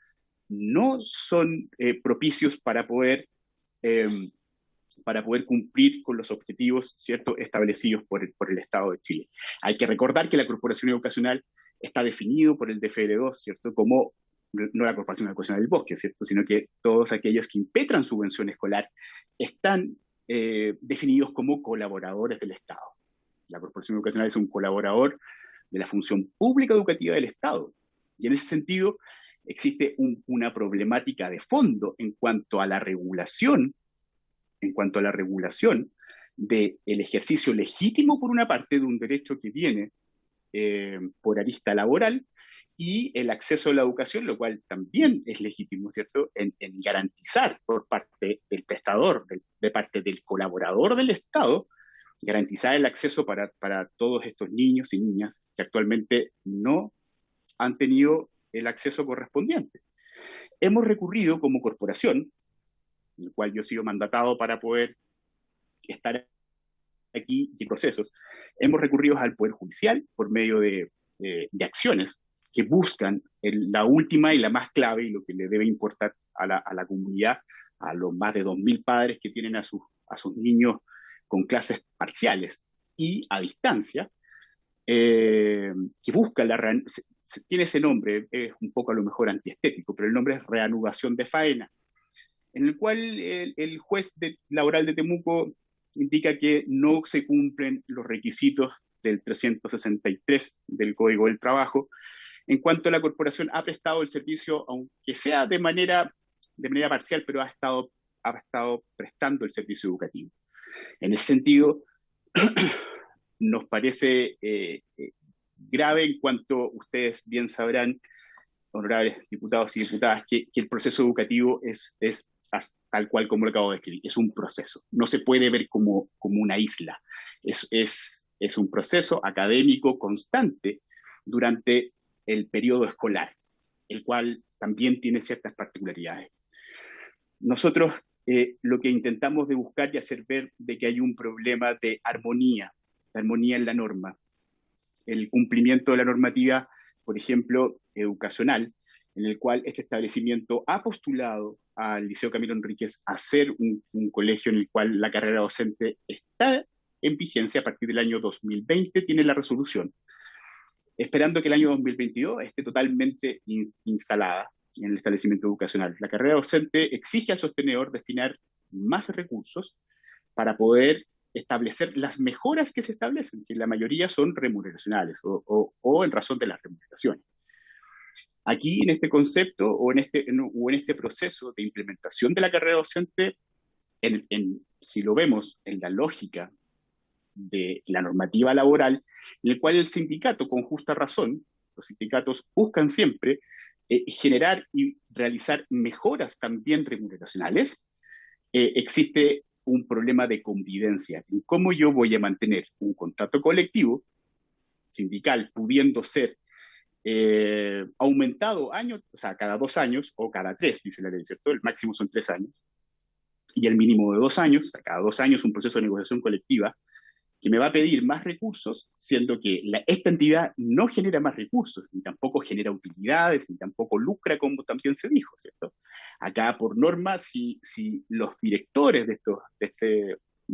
no son propicios para poder cumplir con los objetivos, ¿cierto?, establecidos por el Estado de Chile. Hay que recordar que la Corporación Educacional está definido por el DFL2, ¿cierto?, como no la Corporación Educacional del Bosque, ¿cierto?, sino que todos aquellos que impetran subvención escolar están definidos como colaboradores del Estado. La Corporación Educacional es un colaborador de la función pública educativa del Estado. Y en ese sentido, existe una problemática de fondo en cuanto a la regulación del ejercicio legítimo, por una parte, de un derecho que viene por arista laboral, y el acceso a la educación, lo cual también es legítimo, ¿cierto?, en garantizar por parte del prestador, de parte del colaborador del Estado, garantizar el acceso para todos estos niños y niñas que actualmente no han tenido el acceso correspondiente. Hemos recurrido como corporación, en el cual yo he sido mandatado para poder estar aquí y procesos, hemos recurrido al Poder Judicial por medio de acciones que buscan la última y la más clave, y lo que le debe importar a la comunidad, a los más de 2.000 padres que tienen a sus niños con clases parciales y a distancia, que busca tiene ese nombre, es un poco a lo mejor antiestético, pero el nombre es reanudación de faena, en el cual el juez laboral de Temuco indica que no se cumplen los requisitos del 363 del Código del Trabajo, en cuanto la corporación ha prestado el servicio, aunque sea de manera parcial, pero ha estado prestando el servicio educativo. En ese sentido, nos parece grave, en cuanto ustedes bien sabrán, honorables diputados y diputadas, que el proceso educativo es tal cual como lo acabo de describir, es un proceso, no se puede ver como una isla, es un proceso académico constante durante el periodo escolar, el cual también tiene ciertas particularidades. Nosotros lo que intentamos de buscar y hacer ver de que hay un problema de armonía en la norma, el cumplimiento de la normativa, por ejemplo, educacional, en el cual este establecimiento ha postulado al Liceo Camilo Enríquez a ser un colegio en el cual la carrera docente está en vigencia a partir del año 2020, tiene la resolución, esperando que el año 2022 esté totalmente instalada en el establecimiento educacional. La carrera docente exige al sostenedor destinar más recursos para poder establecer las mejoras que se establecen, que la mayoría son remuneracionales o en razón de las remuneraciones. Aquí, en este concepto o en este proceso de implementación de la carrera docente, si lo vemos en la lógica de la normativa laboral, en el cual el sindicato, con justa razón, los sindicatos buscan siempre generar y realizar mejoras también remuneracionales, existe un problema de convivencia en cómo yo voy a mantener un contrato colectivo sindical pudiendo ser aumentado año, o sea, cada 2 años o cada 3, dice la ley, ¿cierto? El máximo son 3 años y el mínimo de 2 años, o sea, cada 2 años un proceso de negociación colectiva que me va a pedir más recursos, siendo que esta entidad no genera más recursos, ni tampoco genera utilidades, ni tampoco lucra, como también se dijo, ¿cierto? Acá, por norma, si los directores de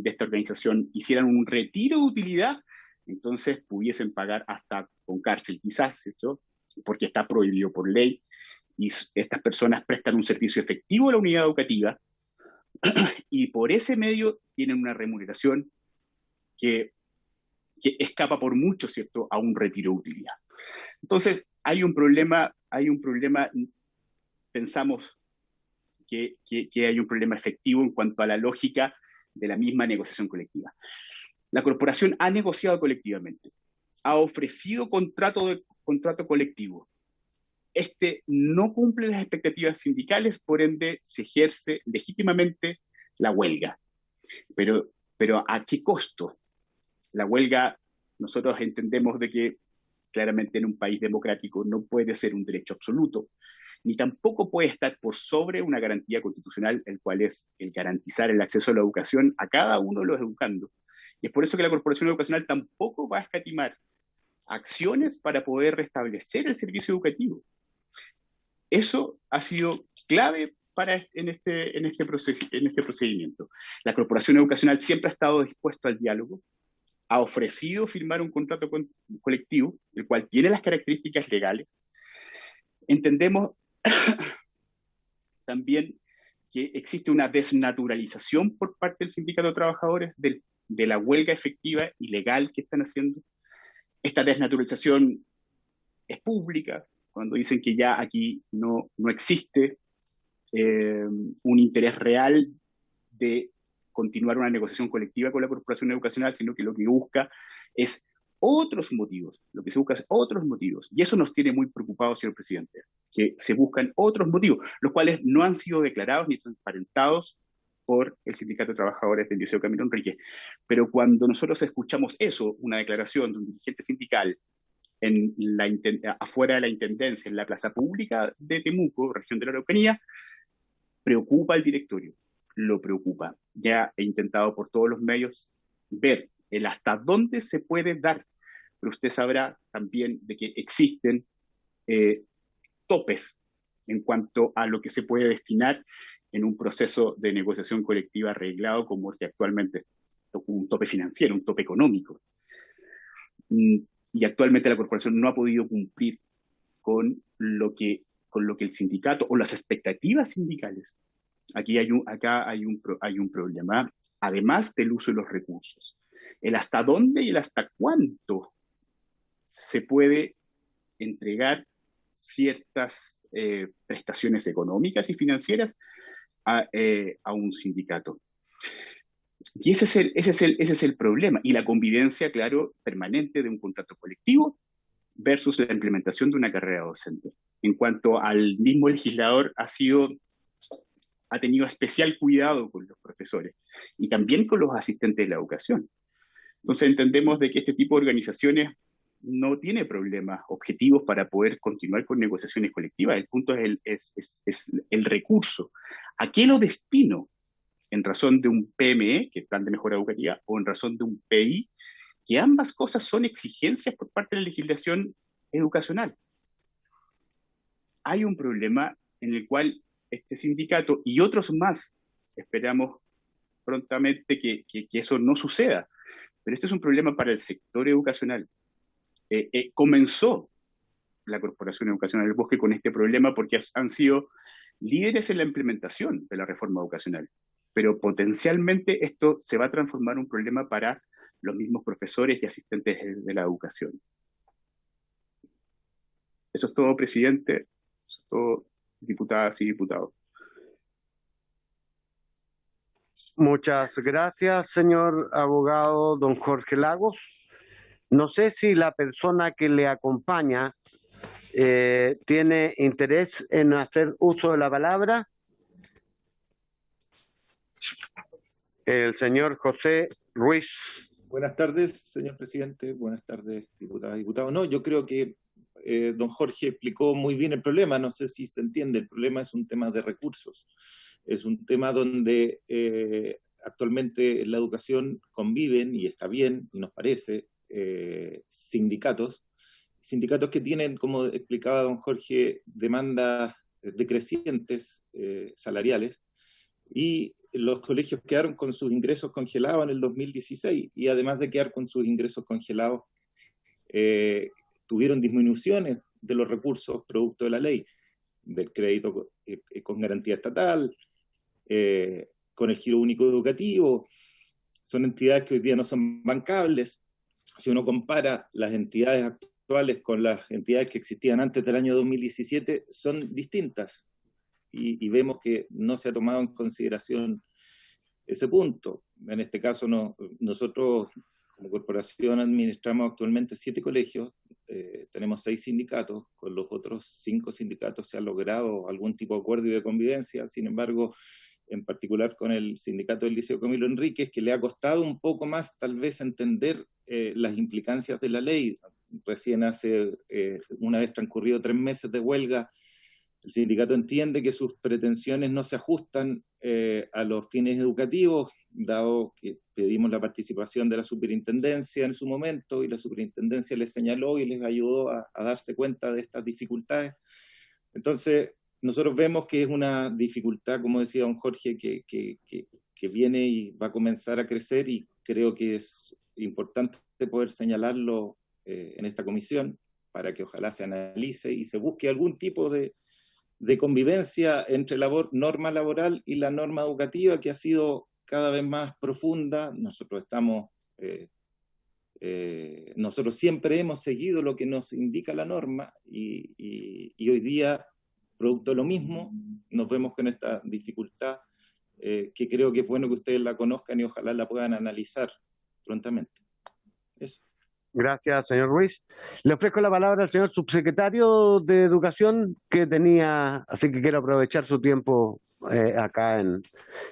esta organización hicieran un retiro de utilidad, entonces pudiesen pagar hasta con cárcel, quizás, ¿cierto? Porque está prohibido por ley, y estas personas prestan un servicio efectivo a la unidad educativa, y por ese medio tienen una remuneración que escapa por mucho, ¿cierto?, a un retiro de utilidad. Entonces, hay un problema, pensamos que hay un problema efectivo en cuanto a la lógica de la misma negociación colectiva. La corporación ha negociado colectivamente, ha ofrecido contrato colectivo. Este no cumple las expectativas sindicales, por ende se ejerce legítimamente la huelga. Pero ¿a qué costo? La huelga, nosotros entendemos de que claramente en un país democrático no puede ser un derecho absoluto, ni tampoco puede estar por sobre una garantía constitucional, el cual es el garantizar el acceso a la educación a cada uno de los educandos. Y es por eso que la Corporación Educacional tampoco va a escatimar acciones para poder restablecer el servicio educativo. Eso ha sido clave en este procedimiento. La Corporación Educacional siempre ha estado dispuesta al diálogo, ha ofrecido firmar un contrato colectivo, el cual tiene las características legales. Entendemos también que existe una desnaturalización por parte del Sindicato de Trabajadores de la huelga efectiva y legal que están haciendo. Esta desnaturalización es pública, cuando dicen que ya aquí no existe un interés real de continuar una negociación colectiva con la Corporación Educacional, sino que lo que busca es otros motivos, lo que se busca es otros motivos, y eso nos tiene muy preocupados, señor presidente, que se buscan otros motivos, los cuales no han sido declarados ni transparentados por el Sindicato de Trabajadores del Liceo Camilo Enríquez. Pero cuando nosotros escuchamos eso, una declaración de un dirigente sindical afuera de la Intendencia, en la plaza pública de Temuco, región de la Araucanía, preocupa al directorio, lo preocupa. Ya he intentado por todos los medios ver el hasta dónde se puede dar, pero usted sabrá también de que existen topes en cuanto a lo que se puede destinar en un proceso de negociación colectiva arreglado como este actualmente, un tope financiero, un tope económico. Y actualmente la corporación no ha podido cumplir con lo que el sindicato o las expectativas sindicales. Acá hay un problema, además del uso de los recursos. El hasta dónde y el hasta cuánto se puede entregar ciertas prestaciones económicas y financieras a un sindicato. Y ese es el problema. Y la convivencia, claro, permanente de un contrato colectivo versus la implementación de una carrera docente. En cuanto al mismo legislador, ha tenido especial cuidado con los profesores y también con los asistentes de la educación. Entonces entendemos de que este tipo de organizaciones no tiene problemas objetivos para poder continuar con negociaciones colectivas. El punto es el recurso. ¿A qué lo destino? ¿En razón de un PME, que es Plan de Mejora Educativa, o en razón de un PI, que ambas cosas son exigencias por parte de la legislación educacional? Hay un problema en el cual este sindicato y otros más, esperamos prontamente que eso no suceda, pero este es un problema para el sector educacional. Comenzó la Corporación Educacional del Bosque con este problema porque han sido líderes en la implementación de la reforma educacional. pero potencialmente esto se va a transformar en un problema para los mismos profesores y asistentes de la educación. Eso es todo, presidente. Eso es todo, diputadas y diputados. Muchas gracias, señor abogado don Jorge Lagos. No sé si la persona que le acompaña tiene interés en hacer uso de la palabra. El señor José Ruiz. Buenas tardes, señor presidente. Buenas tardes, diputadas y diputados. No, yo creo que don Jorge explicó muy bien el problema. No sé si se entiende. El problema es un tema de recursos. Es un tema donde actualmente en la educación conviven, y está bien, y nos parece, sindicatos que tienen, como explicaba don Jorge, demandas decrecientes salariales, y los colegios quedaron con sus ingresos congelados en el 2016, y además de quedar con sus ingresos congelados, tuvieron disminuciones de los recursos producto de la ley, del crédito con garantía estatal, con el giro único educativo. Son entidades que hoy día no son bancables. Si uno compara las entidades actuales con las entidades que existían antes del año 2017, son distintas, y vemos que no se ha tomado en consideración ese punto. En este caso, nosotros como corporación administramos actualmente 7 colegios, tenemos 6 sindicatos. Con los otros 5 sindicatos se ha logrado algún tipo de acuerdo y de convivencia. Sin embargo, en particular con el sindicato del Liceo Camilo Enríquez, que le ha costado un poco más tal vez entender las implicancias de la ley. Recién una vez transcurrido 3 meses de huelga, el sindicato entiende que sus pretensiones no se ajustan a los fines educativos, dado que pedimos la participación de la superintendencia en su momento, y la superintendencia les señaló y les ayudó a darse cuenta de estas dificultades. Entonces, nosotros vemos que es una dificultad, como decía don Jorge, que viene y va a comenzar a crecer, y creo que es importante poder señalarlo en esta comisión, para que ojalá se analice y se busque algún tipo de convivencia entre la norma laboral y la norma educativa, que ha sido cada vez más profunda. Nosotros siempre hemos seguido lo que nos indica la norma, y hoy día, producto de lo mismo, nos vemos con esta dificultad, que creo que es bueno que ustedes la conozcan y ojalá la puedan analizar prontamente. Eso. Gracias, señor Ruiz. Le ofrezco la palabra al señor subsecretario de Educación, que tenía, así que quiero aprovechar su tiempo acá en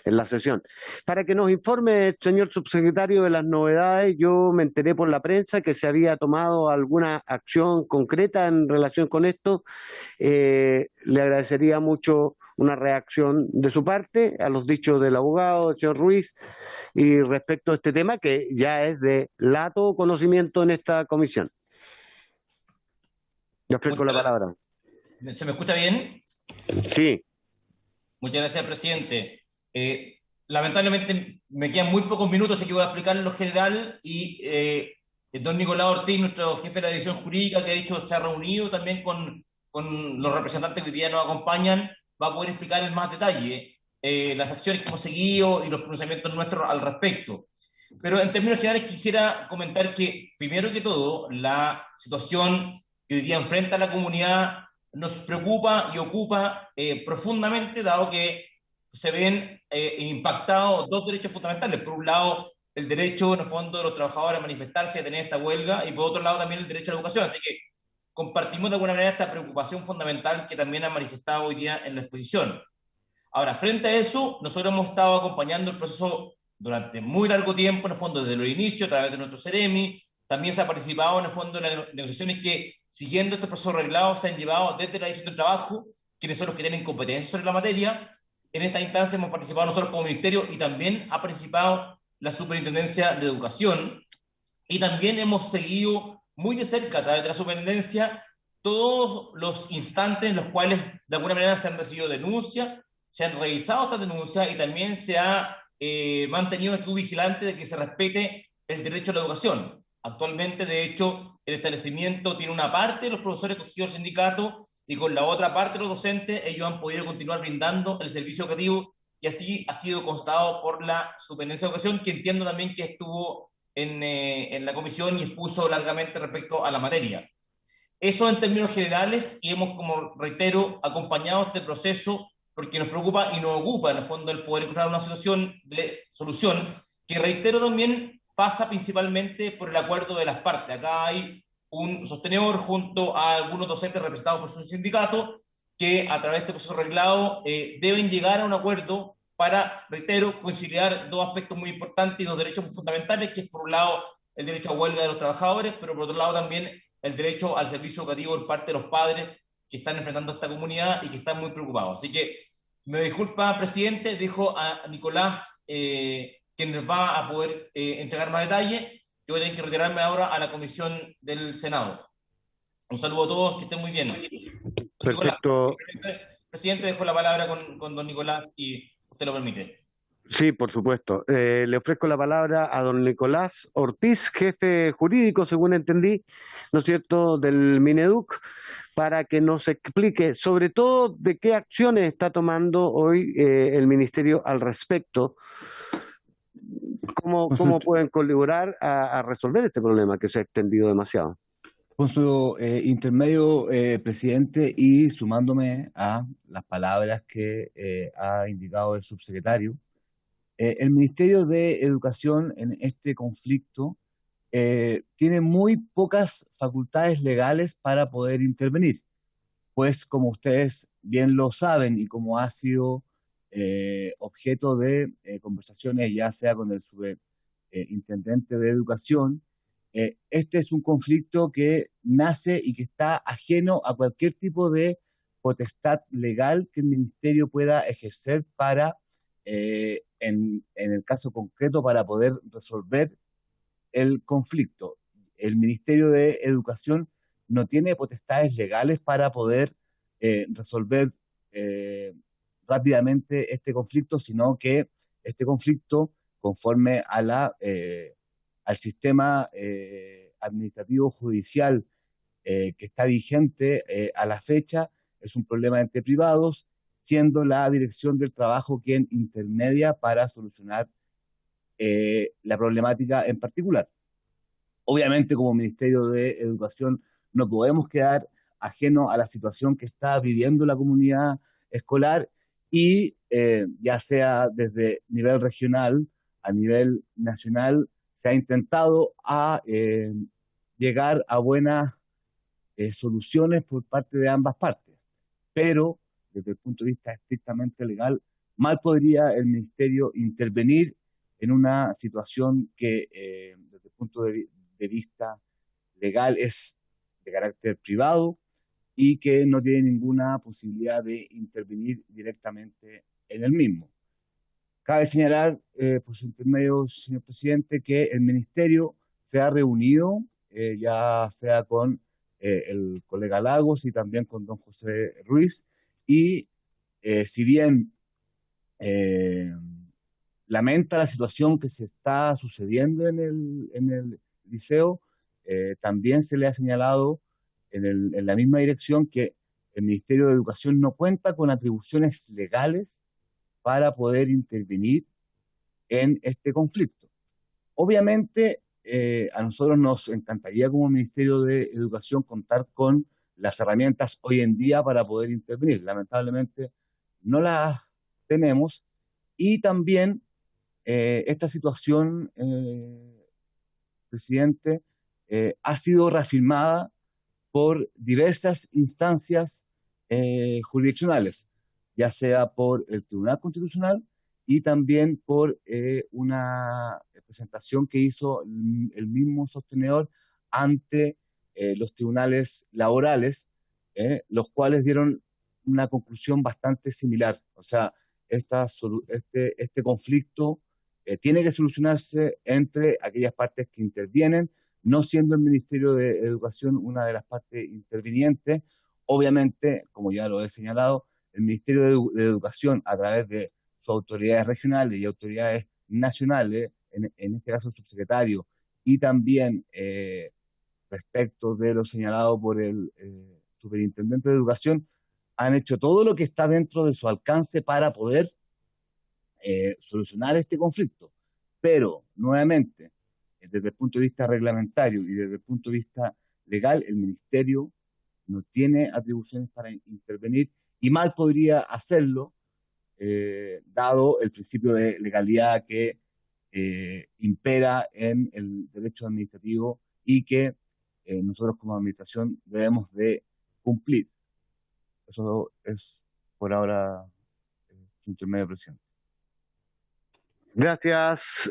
la sesión. Para que nos informe, señor subsecretario, de las novedades. Yo me enteré por la prensa que se había tomado alguna acción concreta en relación con esto. Le agradecería mucho una reacción de su parte a los dichos del abogado, del señor Ruiz, y respecto a este tema que ya es de lato conocimiento en esta comisión. Le ofrezco la palabra. ¿Se me escucha bien? Sí. Muchas gracias, presidente. Lamentablemente me quedan muy pocos minutos, así que voy a explicar lo general, y don Nicolás Ortiz, nuestro jefe de la división jurídica, que de hecho se ha reunido también con los representantes que hoy día nos acompañan, va a poder explicar en más detalle las acciones que hemos seguido y los pronunciamientos nuestros al respecto. Pero en términos generales quisiera comentar que, primero que todo, la situación que hoy día enfrenta la comunidad nos preocupa y ocupa profundamente, dado que se ven impactados 2 derechos fundamentales. Por un lado, el derecho, en el fondo, de los trabajadores a manifestarse y a tener esta huelga, y por otro lado también el derecho a la educación. Así que compartimos de alguna manera esta preocupación fundamental que también han manifestado hoy día en la exposición. Ahora, frente a eso, nosotros hemos estado acompañando el proceso durante muy largo tiempo, en el fondo desde los inicios, a través de nuestro CEREMI. También se ha participado en el fondo en las negociaciones que, siguiendo este proceso reglado, se han llevado desde la Dirección del Trabajo, quienes son los que tienen competencia sobre la materia. En esta instancia hemos participado nosotros como ministerio, y también ha participado la Superintendencia de Educación, y también hemos seguido muy de cerca, a través de la superintendencia, todos los instantes en los cuales de alguna manera se han recibido denuncias, se han revisado estas denuncias, y también se ha mantenido un estudio vigilante de que se respete el derecho a la educación. Actualmente, de hecho, el establecimiento tiene una parte de los profesores cogidos al sindicato, y con la otra parte de los docentes ellos han podido continuar brindando el servicio educativo y así ha sido constatado por la Superintendencia de Educación, que entiendo también que estuvo en la comisión y expuso largamente respecto a la materia. Eso en términos generales, y hemos, como reitero, acompañado este proceso porque nos preocupa y nos ocupa en el fondo el poder encontrar una situación de solución que, reitero, también pasa principalmente por el acuerdo de las partes. Acá hay un sostenedor junto a algunos docentes representados por su sindicato que a través de este proceso arreglado deben llegar a un acuerdo para, reitero, conciliar dos aspectos muy importantes y dos derechos muy fundamentales, que es por un lado el derecho a huelga de los trabajadores, pero por otro lado también el derecho al servicio educativo por parte de los padres que están enfrentando a esta comunidad y que están muy preocupados. Así que me disculpa, presidente, dejo a Nicolás, quien nos va a poder entregar más detalle. Yo voy a tener que retirarme ahora a la comisión del Senado. Un saludo a todos, que estén muy bien. Perfecto. Nicolás, presidente, dejo la palabra con don Nicolás, y usted lo permite. Sí, por supuesto. Le ofrezco la palabra a don Nicolás Ortiz, jefe jurídico, según entendí, ¿no es cierto?, del Mineduc, para que nos explique sobre todo de qué acciones está tomando hoy el Ministerio al respecto, cómo pueden colaborar a resolver este problema que se ha extendido demasiado. Con su intermedio, presidente, y sumándome a las palabras que ha indicado el subsecretario, el Ministerio de Educación en este conflicto tiene muy pocas facultades legales para poder intervenir, pues como ustedes bien lo saben y como ha sido objeto de conversaciones ya sea con el superintendente de Educación, este es un conflicto que nace y que está ajeno a cualquier tipo de potestad legal que el Ministerio pueda ejercer para, en el caso concreto, para poder resolver el conflicto. El Ministerio de Educación no tiene potestades legales para poder resolver rápidamente este conflicto, sino que este conflicto, conforme a al sistema administrativo judicial que está vigente a la fecha, es un problema entre privados, siendo la Dirección del Trabajo quien intermedia para solucionar la problemática en particular. Obviamente, como Ministerio de Educación, no podemos quedar ajeno a la situación que está viviendo la comunidad escolar y ya sea desde nivel regional a nivel nacional, se ha intentado llegar a buenas soluciones por parte de ambas partes, pero desde el punto de vista estrictamente legal, mal podría el Ministerio intervenir en una situación que desde el punto de vista legal es de carácter privado y que no tiene ninguna posibilidad de intervenir directamente en el mismo. Cabe señalar, por su intermedio, señor presidente, que el Ministerio se ha reunido, ya sea con el colega Lagos y también con don José Ruiz, y si bien lamenta la situación que se está sucediendo en el liceo, también se le ha señalado en la misma dirección que el Ministerio de Educación no cuenta con atribuciones legales para poder intervenir en este conflicto. Obviamente, a nosotros nos encantaría como Ministerio de Educación contar con las herramientas hoy en día para poder intervenir. Lamentablemente no las tenemos, y también esta situación, presidente, ha sido reafirmada por diversas instancias jurisdiccionales, ya sea por el Tribunal Constitucional y también por una presentación que hizo el mismo sostenedor ante los tribunales laborales, los cuales dieron una conclusión bastante similar. O sea, este conflicto tiene que solucionarse entre aquellas partes que intervienen, no siendo el Ministerio de Educación una de las partes intervinientes. Obviamente, como ya lo he señalado, el Ministerio de Educación, a través de sus autoridades regionales y autoridades nacionales, en este caso el subsecretario, y también respecto de lo señalado por el superintendente de Educación, han hecho todo lo que está dentro de su alcance para poder solucionar este conflicto. Pero, nuevamente, desde el punto de vista reglamentario y desde el punto de vista legal, el Ministerio no tiene atribuciones para intervenir y mal podría hacerlo, dado el principio de legalidad que impera en el derecho administrativo y que nosotros como administración debemos de cumplir. Eso es por ahora su intermedio, presidente. Gracias.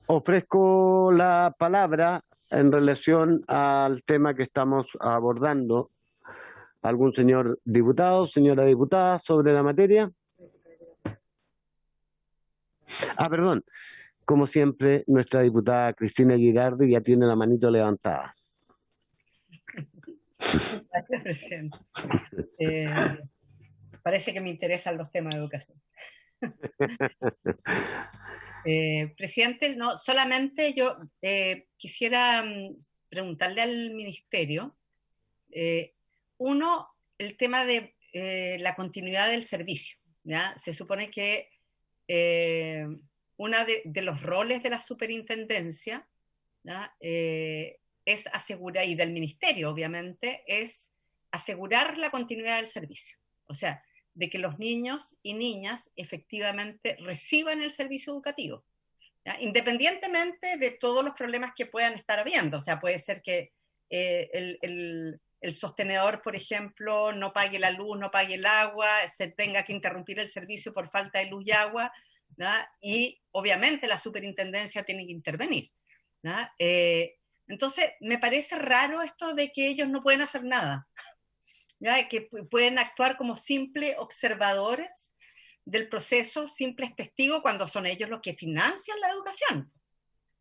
Ofrezco la palabra en relación al tema que estamos abordando. ¿Algún señor diputado, señora diputada, sobre la materia? Perdón. Como siempre, nuestra diputada Cristina Girardi ya tiene la manito levantada. Gracias, presidente. Parece que me interesan los temas de educación. Presidente, no, solamente yo quisiera preguntarle al Ministerio, uno, el tema de la continuidad del servicio, ¿ya? Se supone que uno de los roles de la superintendencia, ¿ya? Es asegurar, y del Ministerio obviamente, es asegurar la continuidad del servicio. O sea, de que los niños y niñas efectivamente reciban el servicio educativo, ¿ya? Independientemente de todos los problemas que puedan estar habiendo. O sea, puede ser que el sostenedor, por ejemplo, no pague la luz, no pague el agua, se tenga que interrumpir el servicio por falta de luz y agua, ¿ya? Y obviamente la superintendencia tiene que intervenir, ¿ya? Entonces, me parece raro esto de que ellos no pueden hacer nada, ¿ya? Que pueden actuar como simples observadores del proceso, simples testigos, cuando son ellos los que financian la educación.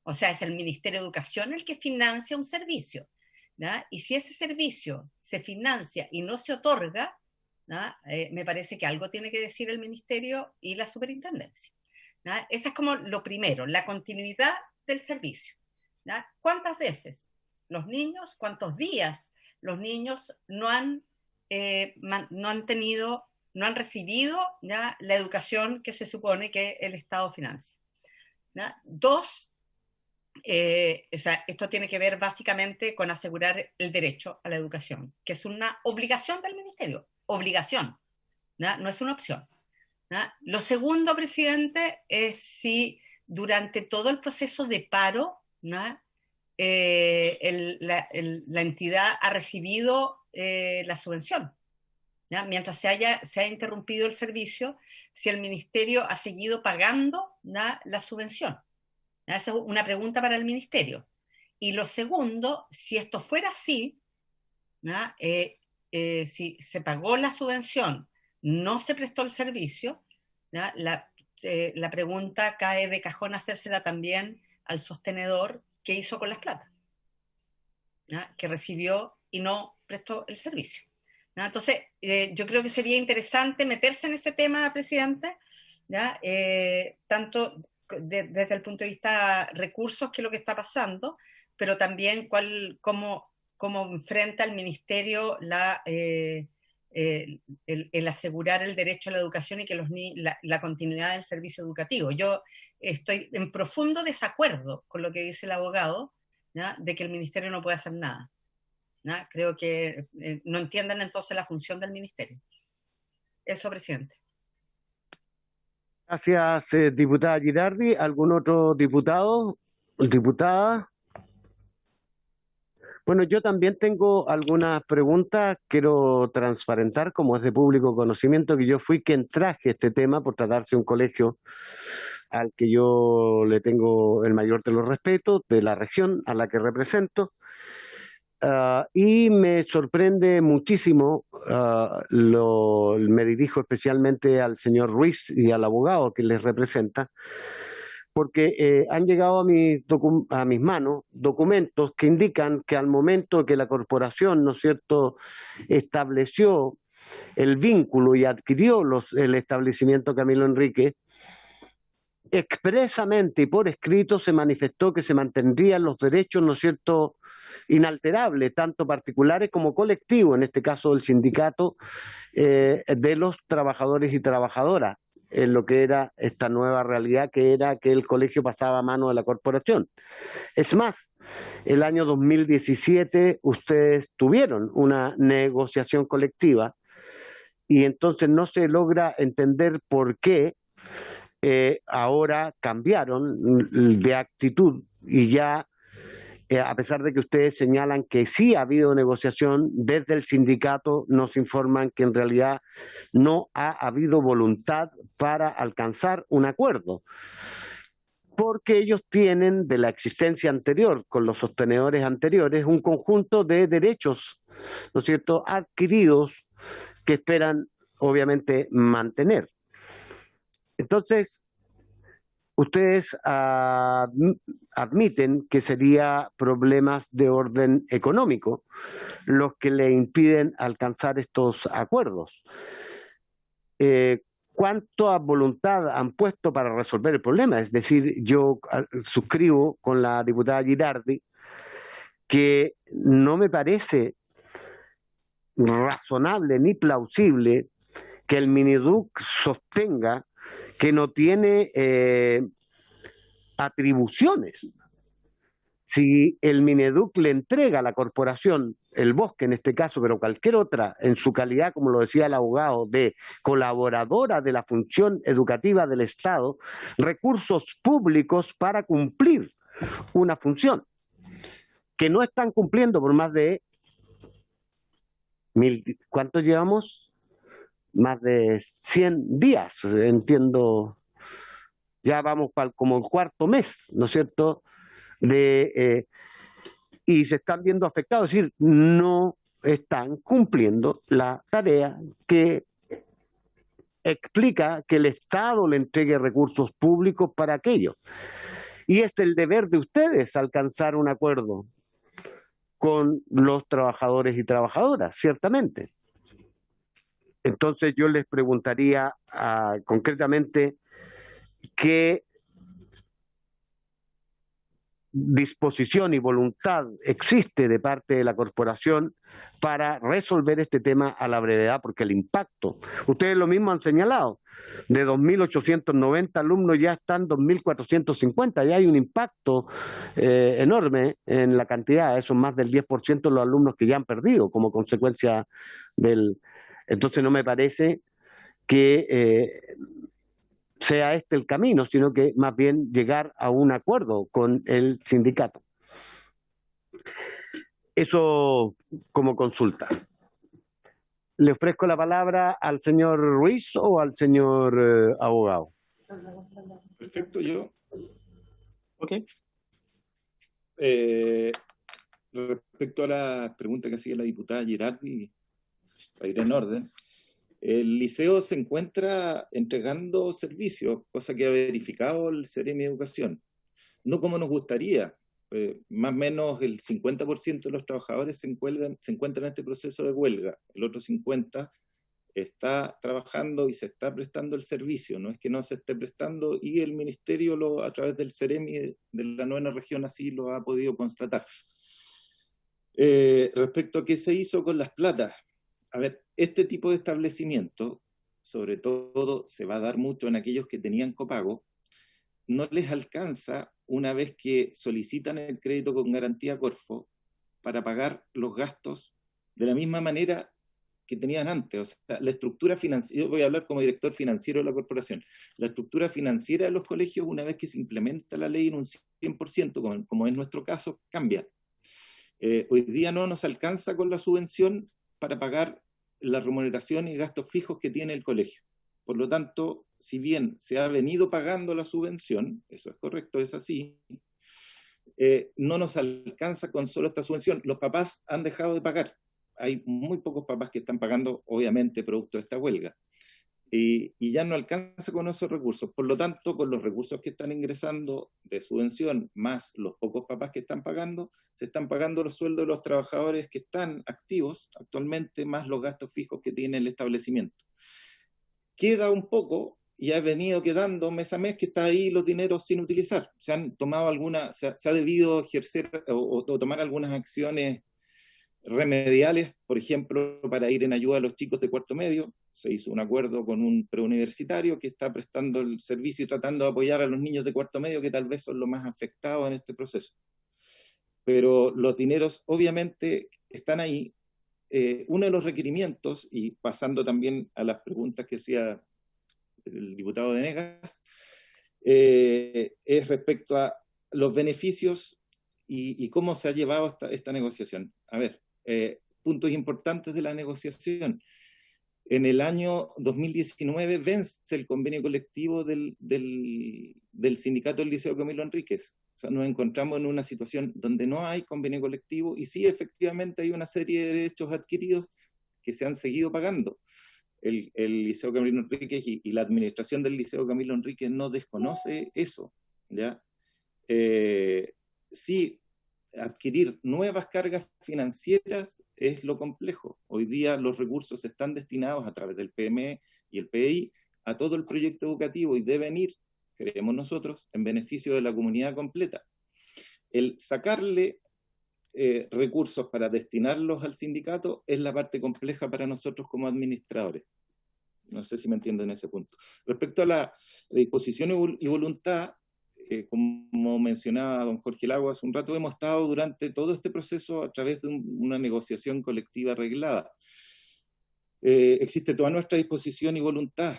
O sea, es el Ministerio de Educación el que financia un servicio, ¿ya? Y si ese servicio se financia y no se otorga, ¿ya? Me parece que algo tiene que decir el Ministerio y la superintendencia, ¿ya? Eso es como lo primero, la continuidad del servicio, ¿ya? ¿Cuántas veces los niños, cuántos días los niños no han recibido, ¿ya? La educación que se supone que el Estado financia, ¿ya? Dos, o sea, esto tiene que ver básicamente con asegurar el derecho a la educación, que es una obligación del Ministerio, obligación, ¿ya? No es una opción, ¿ya? Lo segundo, presidente, es si durante todo el proceso de paro, ¿ya? La entidad ha recibido la subvención, ¿ya? Mientras se ha interrumpido el servicio, si el Ministerio ha seguido pagando, ¿ya? La subvención, ¿ya? Esa es una pregunta para el Ministerio. Y lo segundo, si esto fuera así, ¿ya? Si se pagó la subvención, no se prestó el servicio, ¿ya? La pregunta cae de cajón hacérsela también al sostenedor que hizo con las plata, ¿ya? Que recibió y no prestó el servicio, ¿ya? Entonces, yo creo que sería interesante meterse en ese tema, presidente, ¿ya? Tanto desde el punto de vista recursos, que es lo que está pasando, pero también cómo enfrenta el Ministerio el asegurar el derecho a la educación y que la continuidad del servicio educativo. Yo estoy en profundo desacuerdo con lo que dice el abogado, ¿ya? De que el Ministerio no puede hacer nada, ¿ya? Creo que no entienden entonces la función del Ministerio. Eso, presidente. Gracias, diputada Girardi. ¿Algún otro diputado? ¿Diputada? Bueno, yo también tengo algunas preguntas. Quiero transparentar, como es de público conocimiento, que yo fui quien traje este tema por tratarse de un colegio al que yo le tengo el mayor de los respetos, de la región a la que represento. Y me sorprende muchísimo, me dirijo especialmente al señor Ruiz y al abogado que les representa, porque han llegado a mis manos documentos que indican que al momento que la corporación, ¿no es cierto?, estableció el vínculo y adquirió el establecimiento Camilo Enrique, expresamente y por escrito se manifestó que se mantendrían los derechos, ¿no es cierto?, inalterables, tanto particulares como colectivos, en este caso del sindicato, de los trabajadores y trabajadoras. en lo que era esta nueva realidad, que era que el colegio pasaba a mano de la corporación. Es más, el año 2017 ustedes tuvieron una negociación colectiva y entonces no se logra entender por qué ahora cambiaron de actitud y ya, a pesar de que ustedes señalan que sí ha habido negociación, desde el sindicato nos informan que en realidad no ha habido voluntad para alcanzar un acuerdo, porque ellos tienen de la existencia anterior, con los sostenedores anteriores, un conjunto de derechos, ¿no es cierto?, adquiridos que esperan obviamente mantener. Entonces, ustedes admiten que sería problemas de orden económico los que le impiden alcanzar estos acuerdos. ¿Cuánta voluntad han puesto para resolver el problema? Es decir, yo suscribo con la diputada Girardi que no me parece razonable ni plausible que el Mineduc sostenga que no tiene atribuciones. Si el Mineduc le entrega a la corporación, el bosque en este caso, pero cualquier otra, en su calidad, como lo decía el abogado, de colaboradora de la función educativa del Estado, recursos públicos para cumplir una función que no están cumpliendo por más de ¿cuántos llevamos? Más de 100 días, entiendo, ya vamos para como el cuarto mes, ¿no es cierto?, y se están viendo afectados, es decir, no están cumpliendo la tarea que explica que el Estado le entregue recursos públicos para aquello. Y es el deber de ustedes alcanzar un acuerdo con los trabajadores y trabajadoras, ciertamente. Entonces yo les preguntaría concretamente qué disposición y voluntad existe de parte de la corporación para resolver este tema a la brevedad, porque el impacto, ustedes lo mismo han señalado, de 2.890 alumnos ya están 2.450, ya hay un impacto enorme en la cantidad, eso es más del 10% de los alumnos que ya han perdido como consecuencia del... Entonces no me parece que sea este el camino, sino que más bien llegar a un acuerdo con el sindicato. Eso como consulta. ¿Le ofrezco la palabra al señor Ruiz o al señor abogado? Perfecto, yo. Ok. Respecto a la pregunta que hacía la diputada Girardi, para ir en orden, el liceo se encuentra entregando servicios, cosa que ha verificado el Ceremi de Educación. No como nos gustaría, más o menos el 50% de los trabajadores se encuentran en este proceso de huelga, el otro 50% está trabajando y se está prestando el servicio, no es que no se esté prestando, y el Ministerio a través del Ceremi de la 9ª región así lo ha podido constatar. Respecto a qué se hizo con las platas, a ver, este tipo de establecimiento, sobre todo se va a dar mucho en aquellos que tenían copago, no les alcanza una vez que solicitan el crédito con garantía Corfo para pagar los gastos de la misma manera que tenían antes. O sea, la estructura financiera, yo voy a hablar como director financiero de la corporación, la estructura financiera de los colegios, una vez que se implementa la ley en un 100%, como es nuestro caso, cambia. Hoy día no nos alcanza con la subvención para pagar la remuneración y gastos fijos que tiene el colegio. Por lo tanto, si bien se ha venido pagando la subvención, eso es correcto, es así, no nos alcanza con solo esta subvención. Los papás han dejado de pagar. Hay muy pocos papás que están pagando, obviamente, producto de esta huelga. Y ya no alcanza con esos recursos. Por lo tanto, con los recursos que están ingresando de subvención, más los pocos papás que están pagando, se están pagando los sueldos de los trabajadores que están activos actualmente, más los gastos fijos que tiene el establecimiento. Queda un poco, y ha venido quedando mes a mes, que está ahí los dineros sin utilizar. Se han tomado se ha debido ejercer o tomar algunas acciones remediales, por ejemplo, para ir en ayuda a los chicos de cuarto medio. Se hizo un acuerdo con un preuniversitario que está prestando el servicio y tratando de apoyar a los niños de cuarto medio, que tal vez son los más afectados en este proceso. Pero los dineros obviamente están ahí. Uno de los requerimientos, y pasando también a las preguntas que hacía el diputado Venegas, es respecto a los beneficios y cómo se ha llevado esta negociación. A ver, puntos importantes de la negociación. En el año 2019 vence el convenio colectivo del sindicato del Liceo Camilo Enríquez. O sea, nos encontramos en una situación donde no hay convenio colectivo y sí, efectivamente, hay una serie de derechos adquiridos que se han seguido pagando. El Liceo Camilo Enríquez y la administración del Liceo Camilo Enríquez no desconoce eso, ¿ya? Sí, adquirir nuevas cargas financieras es lo complejo. Hoy día los recursos están destinados a través del PME y el PI a todo el proyecto educativo y deben ir, creemos nosotros, en beneficio de la comunidad completa. El sacarle recursos para destinarlos al sindicato es la parte compleja para nosotros como administradores. No sé si me entienden en ese punto. Respecto a la disposición y voluntad, como mencionaba don Jorge Lago hace un rato, hemos estado durante todo este proceso a través de una negociación colectiva arreglada. Existe toda nuestra disposición y voluntad.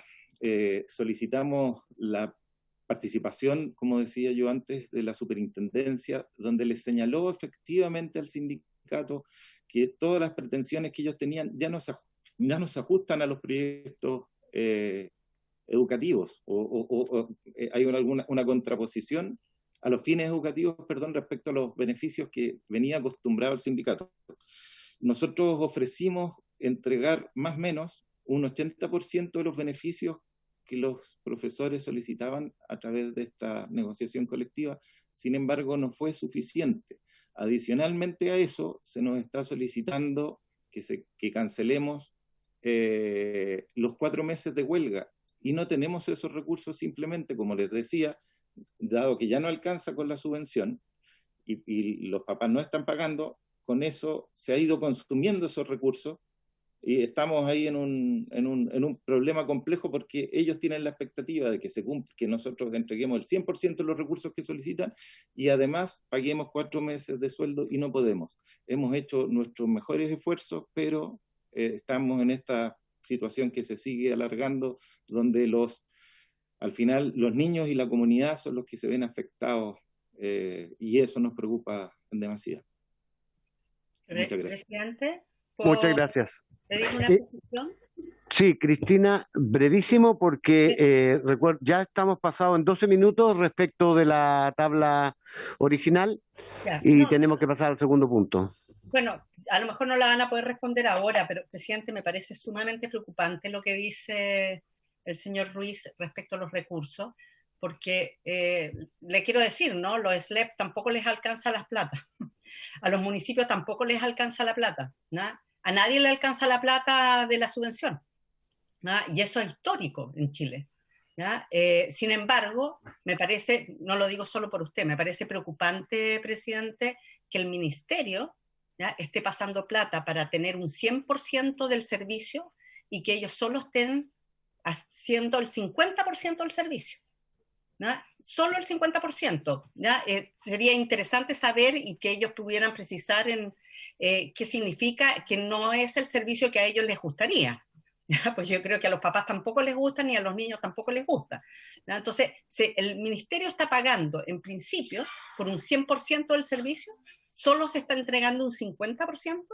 Solicitamos la participación, como decía yo antes, de la superintendencia, donde les señaló efectivamente al sindicato que todas las pretensiones que ellos tenían ya no se ajustan a los proyectos educativos, hay una contraposición a los fines educativos, perdón, respecto a los beneficios que venía acostumbrado el sindicato. Nosotros ofrecimos entregar más o menos un 80% de los beneficios que los profesores solicitaban a través de esta negociación colectiva. Sin embargo, no fue suficiente. Adicionalmente a eso, se nos está solicitando que cancelemos los 4 meses de huelga, y no tenemos esos recursos simplemente, como les decía, dado que ya no alcanza con la subvención y los papás no están pagando, con eso se ha ido consumiendo esos recursos y estamos ahí en un problema complejo, porque ellos tienen la expectativa de que nosotros entreguemos el 100% de los recursos que solicitan y además paguemos 4 meses de sueldo, y no podemos. Hemos hecho nuestros mejores esfuerzos, pero estamos en esta situación que se sigue alargando, donde al final los niños y la comunidad son los que se ven afectados, y eso nos preocupa demasiado. Muchas gracias. Presidente, Muchas gracias. ¿pedir una precisión? Sí, Cristina, brevísimo, porque ya estamos pasados en 12 minutos respecto de la tabla original, Ya, y no, tenemos que pasar al segundo punto. bueno, a lo mejor no la van a poder responder ahora, pero, presidente, me parece sumamente preocupante lo que dice el señor Ruiz respecto a los recursos, porque le quiero decir, ¿no? Los SLEP tampoco les alcanza las plata, a los municipios tampoco les alcanza la plata, ¿no? A nadie le alcanza la plata de la subvención, ¿no? Y eso es histórico en Chile, ¿no? Sin embargo, me parece, no lo digo solo por usted, me parece preocupante, presidente, que el ministerio, ¿ya?, esté pasando plata para tener un 100% del servicio y que ellos solo estén haciendo el 50% del servicio, ¿no? Solo el 50%, ¿ya? Sería interesante saber y que ellos pudieran precisar en qué significa que no es el servicio que a ellos les gustaría, ¿ya? Pues yo creo que a los papás tampoco les gusta, ni a los niños tampoco les gusta, ¿ya? Entonces, el ministerio está pagando, en principio, por un 100% del servicio, solo se está entregando un 50%,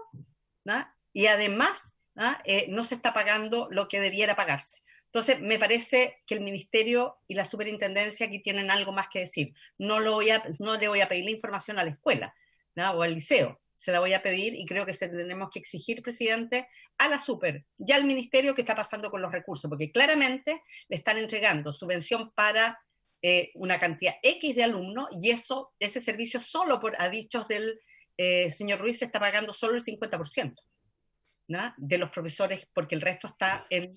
¿no? Y además, ¿no?, no se está pagando lo que debiera pagarse. Entonces, me parece que el ministerio y la superintendencia aquí tienen algo más que decir. No le voy a pedir la información a la escuela, ¿no?, o al liceo. Se la voy a pedir, y creo que tenemos que exigir, presidente, a la super y al ministerio qué está pasando con los recursos, porque claramente le están entregando subvención para una cantidad X de alumnos, y ese servicio solo, a dichos del señor Ruiz, se está pagando solo el 50%, ¿no?, de los profesores, porque el resto está en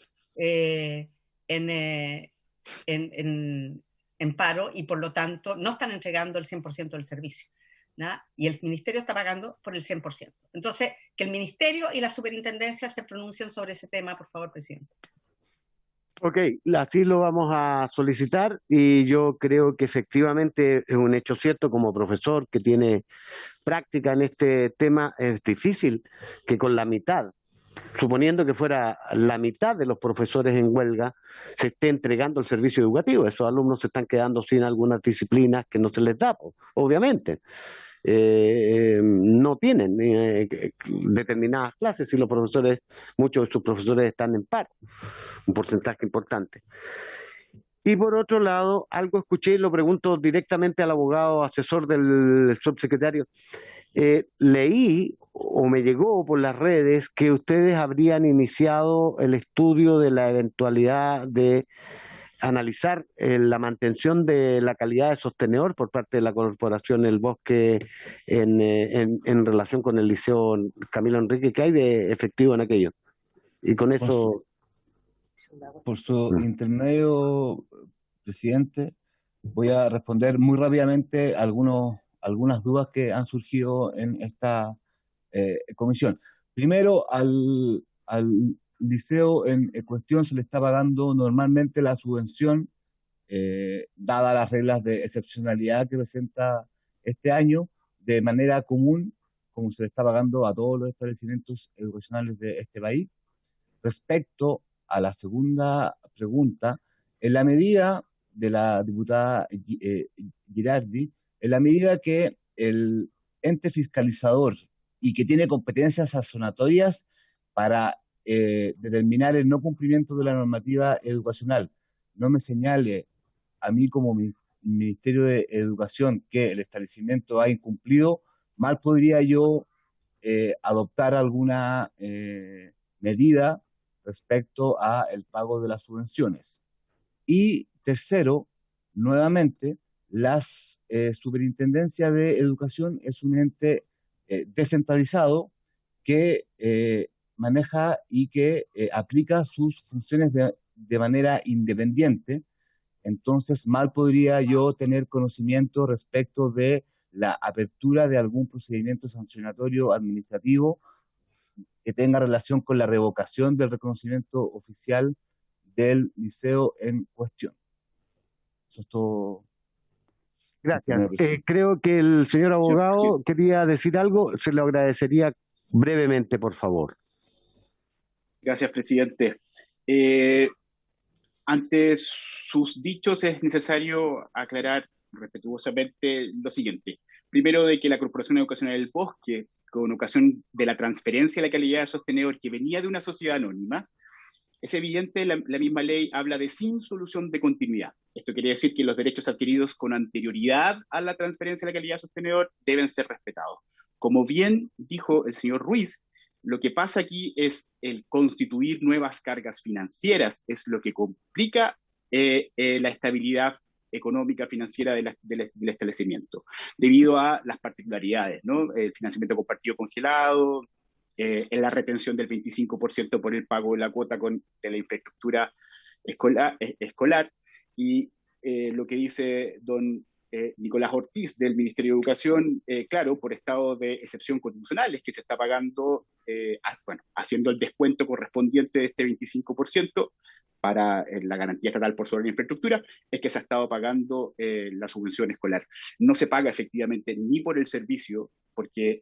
paro, y por lo tanto no están entregando el 100% del servicio. ¿no? Y el ministerio está pagando por el 100%. Entonces, que el ministerio y la superintendencia se pronuncien sobre ese tema, por favor, presidente. Ok, así lo vamos a solicitar y yo creo que efectivamente es un hecho cierto como profesor que tiene práctica en este tema, es difícil que con la mitad, suponiendo que fuera la mitad de los profesores en huelga, se esté entregando el servicio educativo. Esos alumnos se están quedando sin algunas disciplinas que no se les da, obviamente. No tienen determinadas clases y los profesores, muchos de sus profesores están en paro, un porcentaje importante. Y por otro lado, algo escuché y lo pregunto directamente al abogado asesor del subsecretario. Leí o me llegó por las redes que ustedes habrían iniciado el estudio de la eventualidad de analizar la mantención de la calidad de sostenedor por parte de la Corporación El Bosque en relación con el Liceo Camilo Enrique. ¿Qué hay de efectivo en aquello? Y con eso... Por su intermedio, presidente, voy a responder muy rápidamente algunas dudas que han surgido en esta comisión. Primero, al liceo en cuestión se le está pagando normalmente la subvención, dada las reglas de excepcionalidad que presenta este año, de manera común, como se le está pagando a todos los establecimientos educacionales de este país. Respecto a la segunda pregunta, en la medida de la diputada Girardi, en la medida que el ente fiscalizador y que tiene competencias sancionatorias para determinar el no cumplimiento de la normativa educacional, no me señale a mí como Ministerio de Educación que el establecimiento ha incumplido, mal podría yo adoptar alguna medida respecto a el pago de las subvenciones. Y tercero, nuevamente, las superintendencias de educación es un ente descentralizado que maneja y que aplica sus funciones de manera independiente. Entonces, mal podría yo tener conocimiento respecto de la apertura de algún procedimiento sancionatorio administrativo que tenga relación con la revocación del reconocimiento oficial del liceo en cuestión. Eso es todo. Gracias. Creo que el señor abogado quería decir algo, se lo agradecería brevemente, por favor. Gracias, presidente. Ante sus dichos es necesario aclarar respetuosamente lo siguiente. Primero, de que la Corporación Educacional del Bosque, con ocasión de la transferencia de la calidad de sostenedor que venía de una sociedad anónima, es evidente, la misma ley habla de sin solución de continuidad. Esto quiere decir que los derechos adquiridos con anterioridad a la transferencia de la calidad de sostenedor deben ser respetados. Como bien dijo el señor Ruiz, lo que pasa aquí es el constituir nuevas cargas financieras, es lo que complica la estabilidad económica financiera del establecimiento, debido a las particularidades, ¿no? El financiamiento compartido congelado, en la retención del 25% por el pago de la cuota de la infraestructura escolar y lo que dice don Nicolás Ortiz del Ministerio de Educación, claro, por estado de excepción constitucional, es que se está pagando, haciendo el descuento correspondiente de este 25% para la garantía estatal por sobre la infraestructura, es que se ha estado pagando la subvención escolar. No se paga efectivamente ni por el servicio,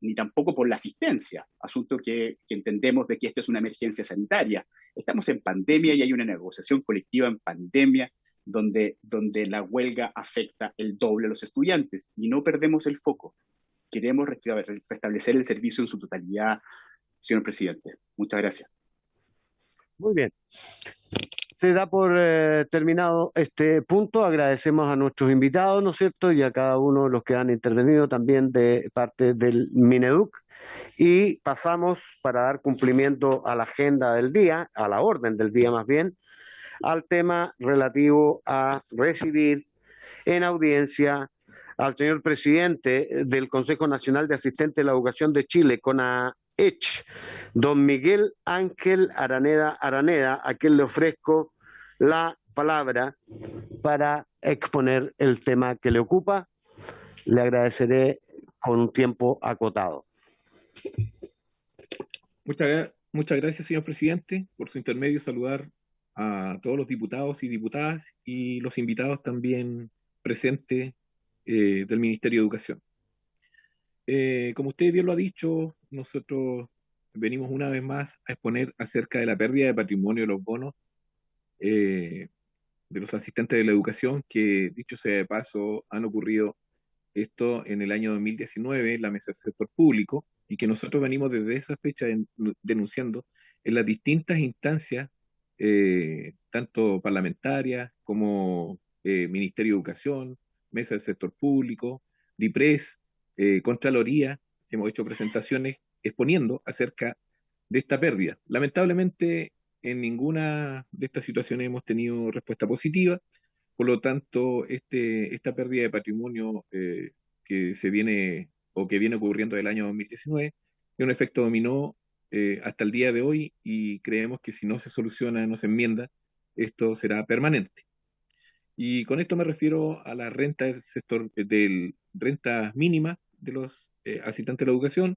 ni tampoco por la asistencia, asunto que entendemos de que esta es una emergencia sanitaria. Estamos en pandemia y hay una negociación colectiva en pandemia donde la huelga afecta el doble a los estudiantes y no perdemos el foco. Queremos restablecer el servicio en su totalidad, señor presidente. Muchas gracias. Muy bien. Se da por terminado este punto. Agradecemos a nuestros invitados, ¿no es cierto?, y a cada uno de los que han intervenido también de parte del Mineduc. Y pasamos, para dar cumplimiento a la agenda del día, a la orden del día más bien, al tema relativo a recibir en audiencia al señor presidente del Consejo Nacional de Asistentes de la Educación de Chile, CONAECH, don Miguel Ángel Araneda, a quien le ofrezco la palabra para exponer el tema que le ocupa. Le agradeceré con un tiempo acotado. Muchas gracias, señor presidente. Por su intermedio, saludar a todos los diputados y diputadas y los invitados también presentes del Ministerio de Educación. Como usted bien lo ha dicho, nosotros venimos una vez más a exponer acerca de la pérdida de patrimonio de los bonos de los asistentes de la educación, que dicho sea de paso, han ocurrido esto en el año 2019 en la mesa del sector público, y que nosotros venimos desde esa fecha denunciando en las distintas instancias, tanto parlamentarias como Ministerio de Educación, mesa del sector público, DIPRES, Contraloría. Hemos hecho presentaciones exponiendo acerca de esta pérdida. Lamentablemente, en ninguna de estas situaciones hemos tenido respuesta positiva. Por lo tanto, esta pérdida de patrimonio que se viene o que viene ocurriendo del año 2019 es un efecto dominó hasta el día de hoy, y creemos que si no se soluciona, no se enmienda, esto será permanente. Y con esto me refiero a la renta del sector renta mínima de los asistentes de la educación,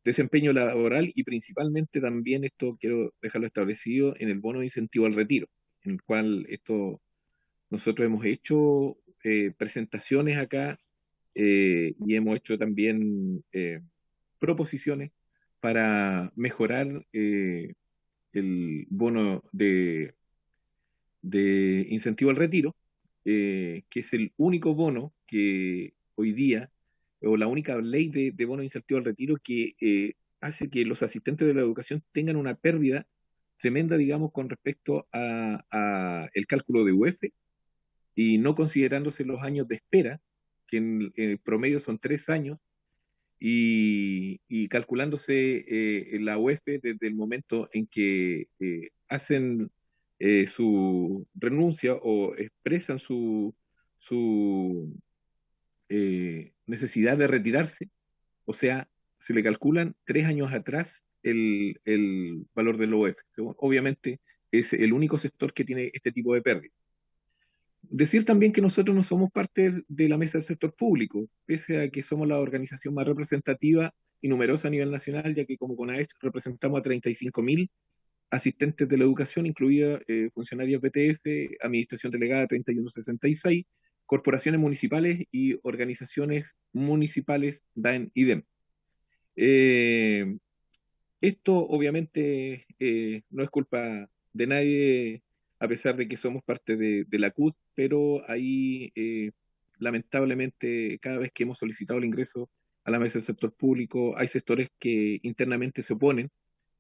desempeño laboral, y principalmente también esto quiero dejarlo establecido en el bono de incentivo al retiro, en el cual nosotros hemos hecho presentaciones acá y hemos hecho también proposiciones para mejorar el bono de incentivo al retiro, que es el único bono que hoy día, o la única ley de bono de incentivo al retiro que hace que los asistentes de la educación tengan una pérdida tremenda, digamos, con respecto a el cálculo de UF, y no considerándose los años de espera, que en promedio son 3 años, y calculándose la UF desde el momento en que hacen su renuncia o expresan su necesidad de retirarse. O sea, se le calculan 3 años atrás el valor del OF. Obviamente es el único sector que tiene este tipo de pérdida. Decir también que nosotros no somos parte de la mesa del sector público, pese a que somos la organización más representativa y numerosa a nivel nacional, ya que como CONAES representamos a 35.000 asistentes de la educación, incluida funcionarios BTF, administración delegada 3166, corporaciones municipales y organizaciones municipales DAEN y DEM. Esto obviamente no es culpa de nadie, a pesar de que somos parte de la CUT, pero ahí lamentablemente cada vez que hemos solicitado el ingreso a la mesa del sector público, hay sectores que internamente se oponen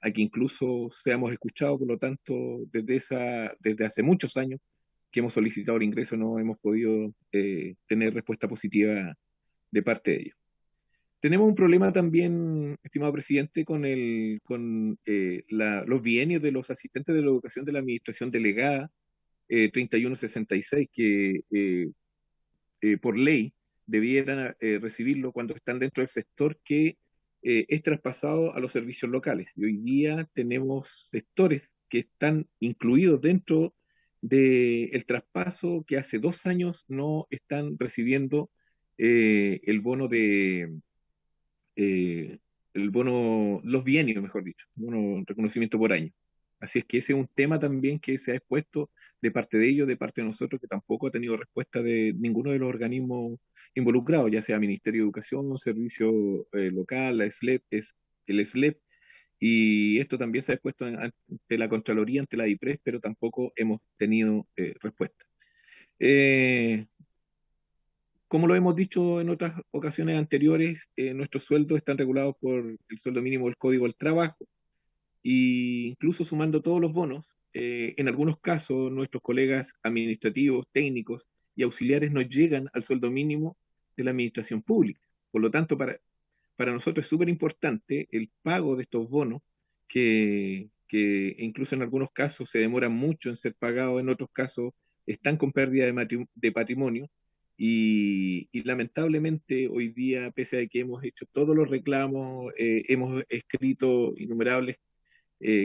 a que incluso seamos escuchados. Por lo tanto, desde hace muchos años que hemos solicitado el ingreso, no hemos podido tener respuesta positiva de parte de ellos. Tenemos un problema también, estimado presidente, con los bienios de los asistentes de la educación de la administración delegada 3166, que por ley debieran recibirlo cuando están dentro del sector que es traspasado a los servicios locales. Y hoy día tenemos sectores que están incluidos dentro del traspaso, que hace 2 años no están recibiendo el bono los bienios, mejor dicho, un reconocimiento por año. Así es que ese es un tema también que se ha expuesto de parte de ellos, de parte de nosotros, que tampoco ha tenido respuesta de ninguno de los organismos involucrados, ya sea Ministerio de Educación, Servicio Local, la SLEP, el SLEP, y esto también se ha expuesto ante la Contraloría, ante la DIPRES, pero tampoco hemos tenido respuesta. Como lo hemos dicho en otras ocasiones anteriores, nuestros sueldos están regulados por el sueldo mínimo del Código del Trabajo, e incluso sumando todos los bonos, en algunos casos nuestros colegas administrativos, técnicos y auxiliares no llegan al sueldo mínimo de la administración pública. Por lo tanto, para nosotros es súper importante el pago de estos bonos, que incluso en algunos casos se demoran mucho en ser pagados, en otros casos están con pérdida de patrimonio. Y lamentablemente hoy día, pese a que hemos hecho todos los reclamos, hemos escrito innumerables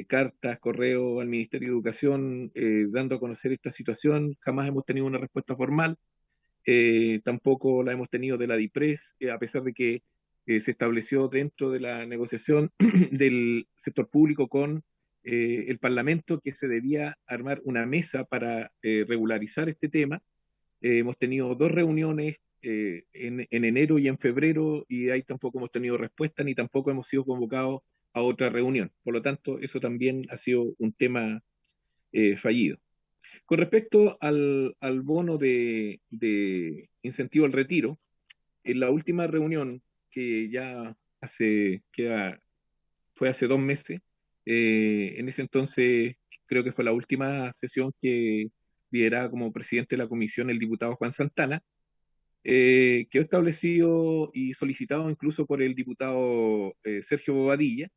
cartas, correos al Ministerio de Educación dando a conocer esta situación, jamás hemos tenido una respuesta formal, tampoco la hemos tenido de la DIPRES, a pesar de que se estableció dentro de la negociación del sector público con el Parlamento que se debía armar una mesa para regularizar este tema. Hemos tenido 2 reuniones en enero y en febrero, y ahí tampoco hemos tenido respuesta, ni tampoco hemos sido convocados a otra reunión. Por lo tanto, eso también ha sido un tema fallido. Con respecto al bono de incentivo al retiro, en la última reunión, que ya fue hace 2 meses, en ese entonces creo que fue la última sesión que lideraba como presidente de la comisión el diputado Juan Santana, quedó establecido y solicitado incluso por el diputado Sergio Bobadilla,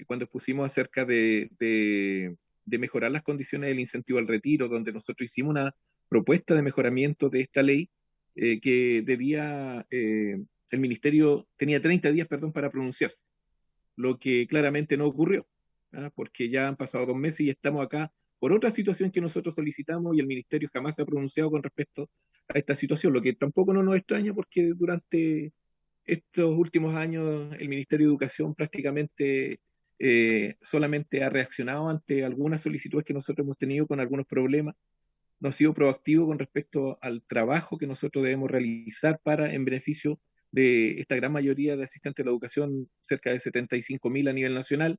cuando expusimos acerca de mejorar las condiciones del incentivo al retiro, donde nosotros hicimos una propuesta de mejoramiento de esta ley, que el ministerio tenía 30 días, para pronunciarse, lo que claramente no ocurrió, porque ya han pasado 2 meses y estamos acá por otra situación que nosotros solicitamos y el ministerio jamás se ha pronunciado con respecto a esta situación, lo que tampoco no nos extraña porque durante estos últimos años el Ministerio de Educación prácticamente solamente ha reaccionado ante algunas solicitudes que nosotros hemos tenido con algunos problemas, no ha sido proactivo con respecto al trabajo que nosotros debemos realizar en beneficio de esta gran mayoría de asistentes de la educación, cerca de 75.000 a nivel nacional.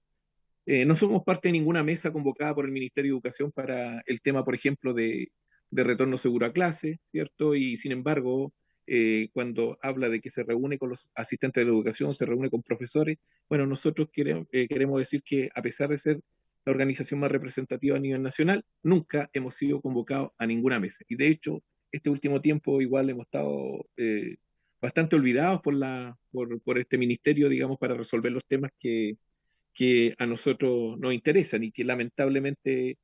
No somos parte de ninguna mesa convocada por el Ministerio de Educación para el tema, por ejemplo, de retorno seguro a clase, ¿cierto? Y sin embargo, cuando habla de que se reúne con los asistentes de la educación, se reúne con profesores, bueno, nosotros queremos decir que a pesar de ser la organización más representativa a nivel nacional, nunca hemos sido convocados a ninguna mesa. Y de hecho, este último tiempo igual hemos estado bastante olvidados por este ministerio, digamos, para resolver los temas que a nosotros nos interesan y que lamentablemente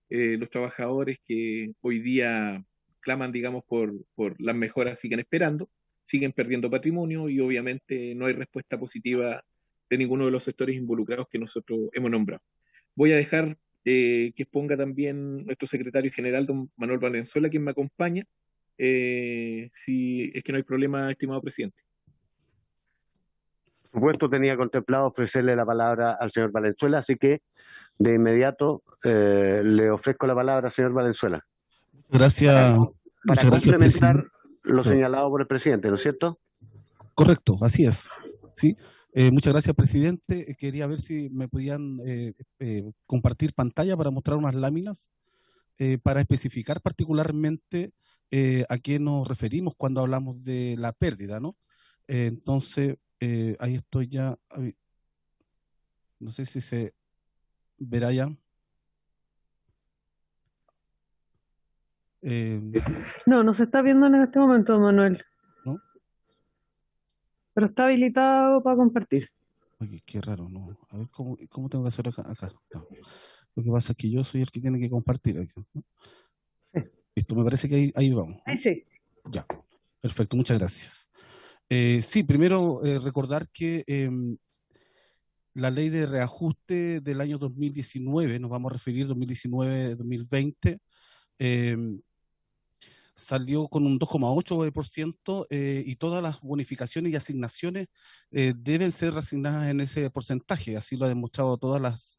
los trabajadores que hoy día claman, digamos, por las mejoras siguen esperando, siguen perdiendo patrimonio y obviamente no hay respuesta positiva de ninguno de los sectores involucrados que nosotros hemos nombrado. Voy a dejar que exponga también nuestro secretario general, don Manuel Valenzuela, quien me acompaña, si es que no hay problema, estimado presidente. Por supuesto, tenía contemplado ofrecerle la palabra al señor Valenzuela, así que de inmediato le ofrezco la palabra al señor Valenzuela. Gracias. Para complementar lo señalado por el presidente, ¿no es cierto? Correcto, así es. Sí. Muchas gracias, presidente. Quería ver si me podían compartir pantalla para mostrar unas láminas para especificar particularmente a qué nos referimos cuando hablamos de la pérdida, ¿no? Entonces, ahí estoy ya. No sé si se verá ya. No se está viendo en este momento, Manuel. ¿No? Pero está habilitado para compartir. Oye, qué raro, ¿no? A ver, ¿cómo tengo que hacerlo acá? No. Lo que pasa es que yo soy el que tiene que compartir aquí, ¿no? Sí. Listo, me parece que ahí vamos, ¿no? Ahí sí. Ya, perfecto, muchas gracias. Sí, primero recordar que la ley de reajuste del año 2019, nos vamos a referir 2019-2020, salió con un 2,8% y todas las bonificaciones y asignaciones deben ser reasignadas en ese porcentaje, así lo han demostrado todas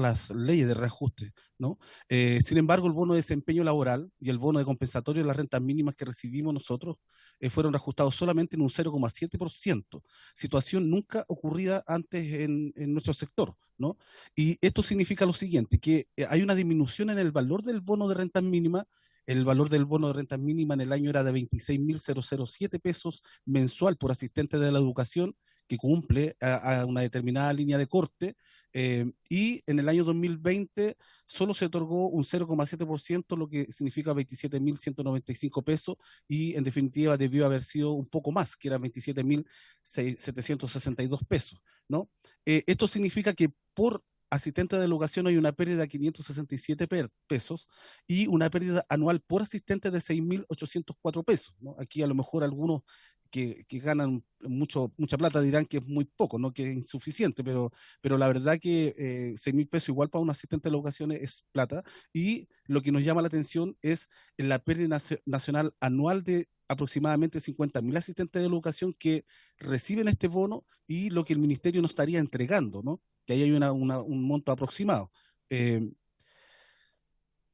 las leyes de reajuste, ¿no? Sin embargo, el bono de desempeño laboral y el bono de compensatorio de las rentas mínimas que recibimos nosotros fueron reajustados solamente en un 0,7%, situación nunca ocurrida antes en nuestro sector, ¿no? Y esto significa lo siguiente, que hay una disminución en el valor del bono de rentas mínimas. El valor del bono de renta mínima en el año era de 26.007 pesos mensual por asistente de la educación, que cumple a una determinada línea de corte, y en el año 2020 solo se otorgó un 0,7%, lo que significa 27.195 pesos, y en definitiva debió haber sido un poco más, que era 27.762 pesos, ¿no? Esto significa que por asistente de educación hay una pérdida de 567 pesos y una pérdida anual por asistente de 6.804 pesos, ¿no? Aquí a lo mejor algunos que ganan mucha plata dirán que es muy poco, no que es insuficiente, pero la verdad que 6.000 pesos igual para un asistente de la educación es plata. Y lo que nos llama la atención es la pérdida nacional anual de aproximadamente 50.000 asistentes de la educación que reciben este bono y lo que el ministerio nos estaría entregando, ¿no? Que ahí hay un monto aproximado.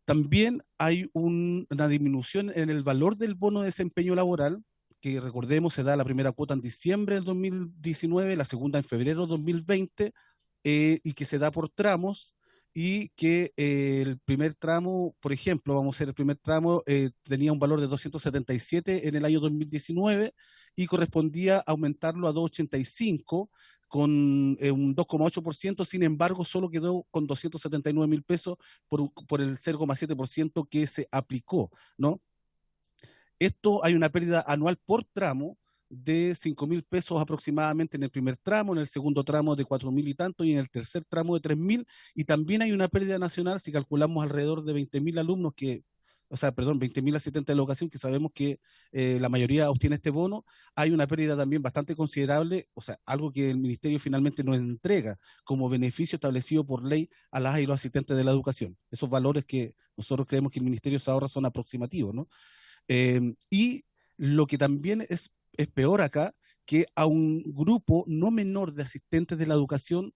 También hay una disminución en el valor del bono de desempeño laboral, que recordemos se da la primera cuota en diciembre del 2019, la segunda en febrero del 2020, y que se da por tramos, y que el primer tramo, por ejemplo, vamos a hacer el primer tramo, tenía un valor de 277 en el año 2019 y correspondía a aumentarlo a 285 con un 2,8%, sin embargo, solo quedó con 279.000 pesos por el 0,7% que se aplicó, ¿no? Esto hay una pérdida anual por tramo de 5.000 pesos aproximadamente en el primer tramo, en el segundo tramo de 4.000 y tanto, y en el tercer tramo de 3.000, y también hay una pérdida nacional, si calculamos alrededor de 20.000 alumnos que, o sea, perdón, 20.000 asistentes de la educación, que sabemos que la mayoría obtiene este bono. Hay una pérdida también bastante considerable, o sea, algo que el ministerio finalmente nos entrega como beneficio establecido por ley a las y los asistentes de la educación. Esos valores que nosotros creemos que el ministerio se ahorra son aproximativos, ¿no? Y lo que también es peor acá, que a un grupo no menor de asistentes de la educación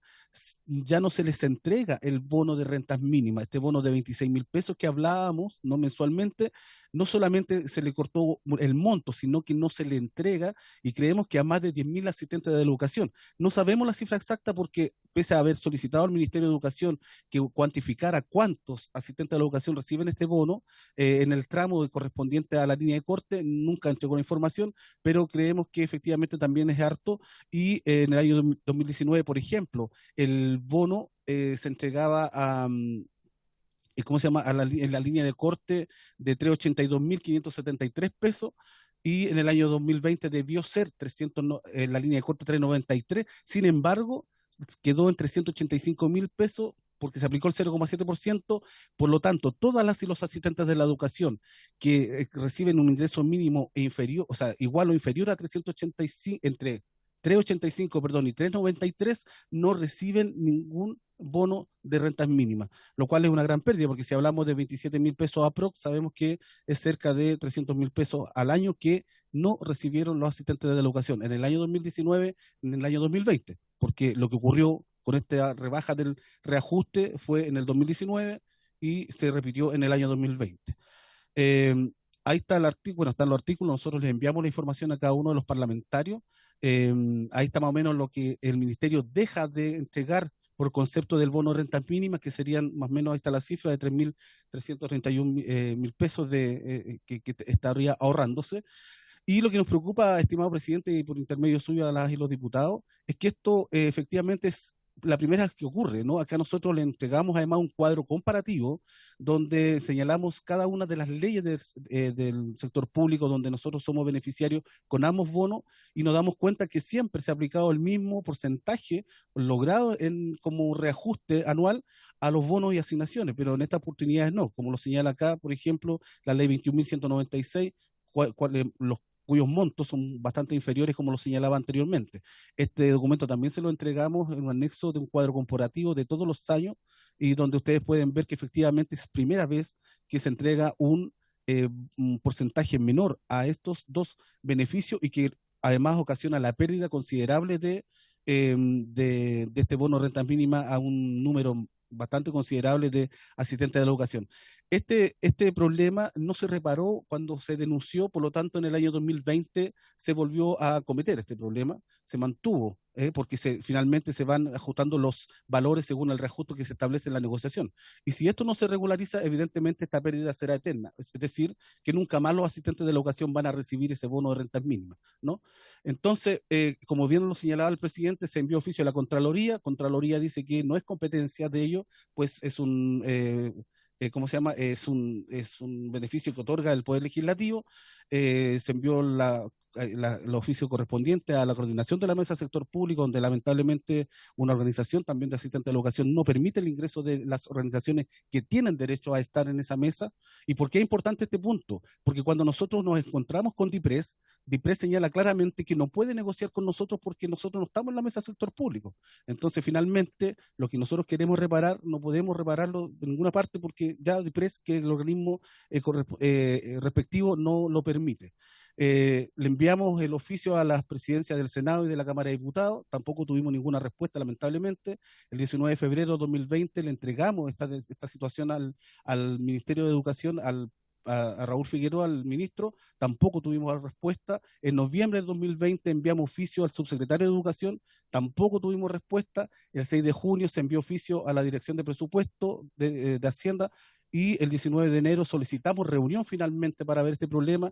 ya no se les entrega el bono de rentas mínimas, este bono de 26.000 pesos que hablábamos, no mensualmente, no solamente se le cortó el monto, sino que no se le entrega, y creemos que a más de 10.000 asistentes de la educación. No sabemos la cifra exacta porque, pese a haber solicitado al Ministerio de Educación que cuantificara cuántos asistentes de la educación reciben este bono, en el tramo correspondiente a la línea de corte nunca entregó la información, pero creemos que efectivamente también es harto. Y en el año 2019, por ejemplo, el bono se entregaba a, ¿cómo se llama? En la línea de corte de 382.573 pesos, y en el año 2020 debió ser 300, en la línea de corte 393, sin embargo, quedó en 385.000 pesos porque se aplicó el 0,7%, por lo tanto, todas las y los asistentes de la educación que reciben un ingreso mínimo e inferior, o sea, igual o inferior a 385, entre 385, perdón, y 393, no reciben ningún bono de rentas mínimas, lo cual es una gran pérdida, porque si hablamos de 27.000 pesos aprox, sabemos que es cerca de 300.000 pesos al año que no recibieron los asistentes de la educación en el año 2019, en el año 2020, porque lo que ocurrió con esta rebaja del reajuste fue en el 2019 y se repitió en el año 2020. Ahí está el artículo, bueno, están los artículos, nosotros les enviamos la información a cada uno de los parlamentarios. Ahí está más o menos lo que el ministerio deja de entregar por concepto del bono de rentas mínimas, que serían más o menos, ahí está la cifra de 3.331.000 pesos que estaría ahorrándose. Y lo que nos preocupa, estimado presidente, y por intermedio suyo a las y los diputados, es que esto efectivamente es la primera vez que ocurre, ¿no? Acá nosotros le entregamos además un cuadro comparativo donde señalamos cada una de las leyes del sector público donde nosotros somos beneficiarios con ambos bonos, y nos damos cuenta que siempre se ha aplicado el mismo porcentaje logrado como reajuste anual a los bonos y asignaciones, pero en estas oportunidades no, como lo señala acá, por ejemplo, la ley 21.196, cuyos montos son bastante inferiores, como lo señalaba anteriormente. Este documento también se lo entregamos en un anexo de un cuadro comparativo de todos los años, y donde ustedes pueden ver que efectivamente es primera vez que se entrega un porcentaje menor a estos dos beneficios, y que además ocasiona la pérdida considerable de este bono de renta mínima a un número bastante considerable de asistentes de la educación. Este problema no se reparó cuando se denunció, por lo tanto en el año 2020 se volvió a cometer este problema, se mantuvo, porque finalmente se van ajustando los valores según el reajuste que se establece en la negociación. Y si esto no se regulariza, evidentemente esta pérdida será eterna, es decir, que nunca más los asistentes de la educación van a recibir ese bono de rentas mínimas, ¿no? Entonces, como bien lo señalaba el presidente, se envió oficio a la Contraloría dice que no es competencia de ello, pues es un... ¿cómo se llama? Es un beneficio que otorga el Poder Legislativo. Se envió el oficio correspondiente a la coordinación de la mesa del sector público, donde lamentablemente una organización también de asistentes de la educación no permite el ingreso de las organizaciones que tienen derecho a estar en esa mesa. ¿Y por qué es importante este punto? Porque cuando nosotros nos encontramos con DIPRES, DIPRES señala claramente que no puede negociar con nosotros porque nosotros no estamos en la mesa del sector público. Entonces, finalmente, lo que nosotros queremos reparar, no podemos repararlo de ninguna parte porque ya DIPRES, que el organismo respectivo, no lo permite. Le enviamos el oficio a las presidencias del Senado y de la Cámara de Diputados, tampoco tuvimos ninguna respuesta, lamentablemente. El 19 de febrero de 2020 le entregamos esta situación al Ministerio de Educación, a Raúl Figueroa, al ministro, tampoco tuvimos respuesta. En noviembre del 2020 enviamos oficio al subsecretario de Educación, tampoco tuvimos respuesta. El 6 de junio se envió oficio a la Dirección de Presupuesto de Hacienda y el 19 de enero solicitamos reunión finalmente para ver este problema.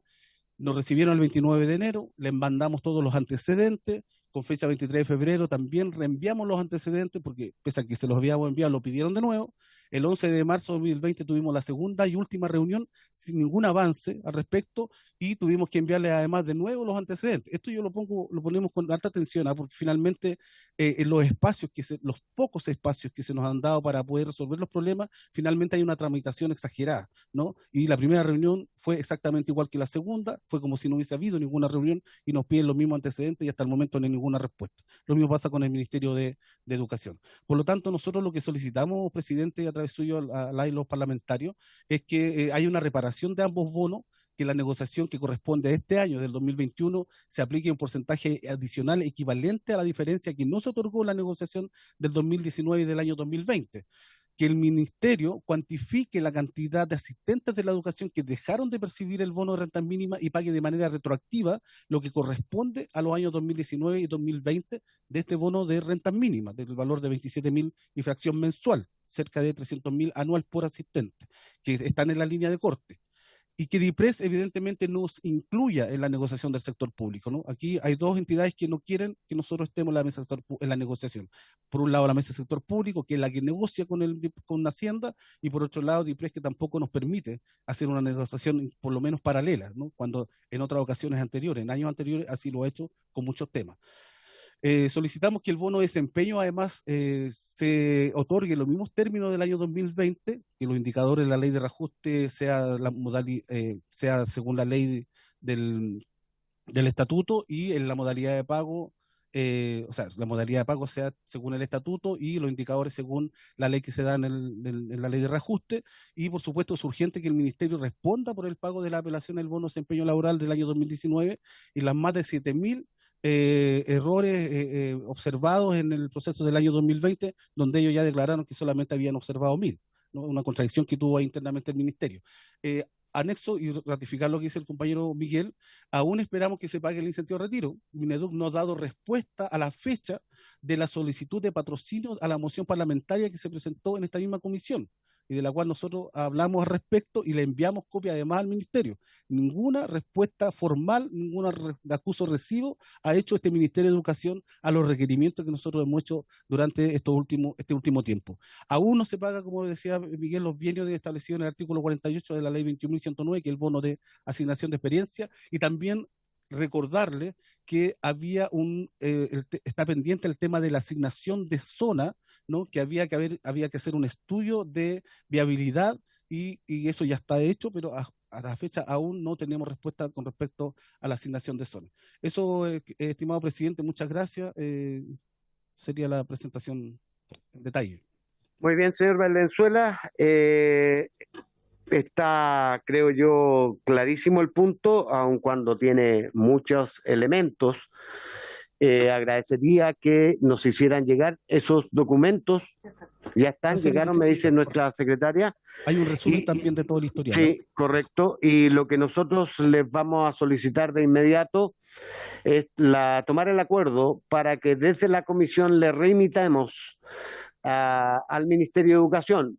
Nos recibieron el 29 de enero, les mandamos todos los antecedentes, con fecha 23 de febrero también reenviamos los antecedentes, porque pese a que se los habíamos enviado, lo pidieron de nuevo. El 11 de marzo de 2020 tuvimos la segunda y última reunión sin ningún avance al respecto y tuvimos que enviarle además de nuevo los antecedentes. Esto yo lo ponemos con alta atención, porque finalmente en los pocos espacios que se nos han dado para poder resolver los problemas, finalmente hay una tramitación exagerada, ¿no? Y la primera reunión fue exactamente igual que la segunda, fue como si no hubiese habido ninguna reunión y nos piden los mismos antecedentes y hasta el momento no hay ninguna respuesta. Lo mismo pasa con el Ministerio de Educación. Por lo tanto, nosotros lo que solicitamos, presidente, a través suyo a los parlamentarios, es que haya una reparación de ambos bonos, que la negociación que corresponde a este año, del 2021, se aplique un porcentaje adicional equivalente a la diferencia que no se otorgó en la negociación del 2019 y del año 2020. Que el ministerio cuantifique la cantidad de asistentes de la educación que dejaron de percibir el bono de renta mínima y pague de manera retroactiva lo que corresponde a los años 2019 y 2020 de este bono de renta mínima, del valor de 27.000 y fracción mensual, cerca de 300.000 anual por asistente, que están en la línea de corte. Y que DIPRES evidentemente nos incluya en la negociación del sector público, ¿no? Aquí hay dos entidades que no quieren que nosotros estemos en la negociación. Por un lado, la mesa del sector público, que es la que negocia con Hacienda, y por otro lado, DIPRES, que tampoco nos permite hacer una negociación por lo menos paralela, ¿no? Cuando en otras ocasiones anteriores, en años anteriores, así lo ha hecho con muchos temas. Solicitamos que el bono de desempeño además se otorgue en los mismos términos del año 2020, que los indicadores de la ley de reajuste sea según la ley del estatuto y en la modalidad de pago, la modalidad de pago sea según el estatuto y los indicadores según la ley que se da en la ley de reajuste. Y por supuesto es urgente que el ministerio responda por el pago de la apelación del bono de desempeño laboral del año 2019 y las más de 7.000 errores observados en el proceso del año 2020, donde ellos ya declararon que solamente habían observado 1.000, ¿no? Una contradicción que tuvo ahí internamente el ministerio. Anexo y ratificar lo que dice el compañero Miguel, aún esperamos que se pague el incentivo de retiro. Mineduc no ha dado respuesta a la fecha de la solicitud de patrocinio a la moción parlamentaria que se presentó en esta misma comisión y de la cual nosotros hablamos al respecto y le enviamos copia además al ministerio. Ninguna respuesta formal, ningún acuso recibo ha hecho este Ministerio de Educación a los requerimientos que nosotros hemos hecho durante este último tiempo. Aún no se paga, como decía Miguel, los bienios establecidos en el artículo 48 de la ley 21.109, que es el bono de asignación de experiencia, y también recordarle que había está pendiente el tema de la asignación de zona, ¿no? Que había que hacer un estudio de viabilidad y eso ya está hecho, pero a la fecha aún no tenemos respuesta con respecto a la asignación de zona. Eso, estimado presidente, muchas gracias. Sería la presentación en detalle. Muy bien, señor Valenzuela. Está, creo yo, clarísimo el punto, aun cuando tiene muchos elementos. Agradecería que nos hicieran llegar esos documentos. Ya están, llegaron, me dice nuestra secretaria. Hay un resumen también de todo el historial. Sí, correcto. Y lo que nosotros les vamos a solicitar de inmediato es tomar el acuerdo para que desde la comisión le reimitamos al Ministerio de Educación,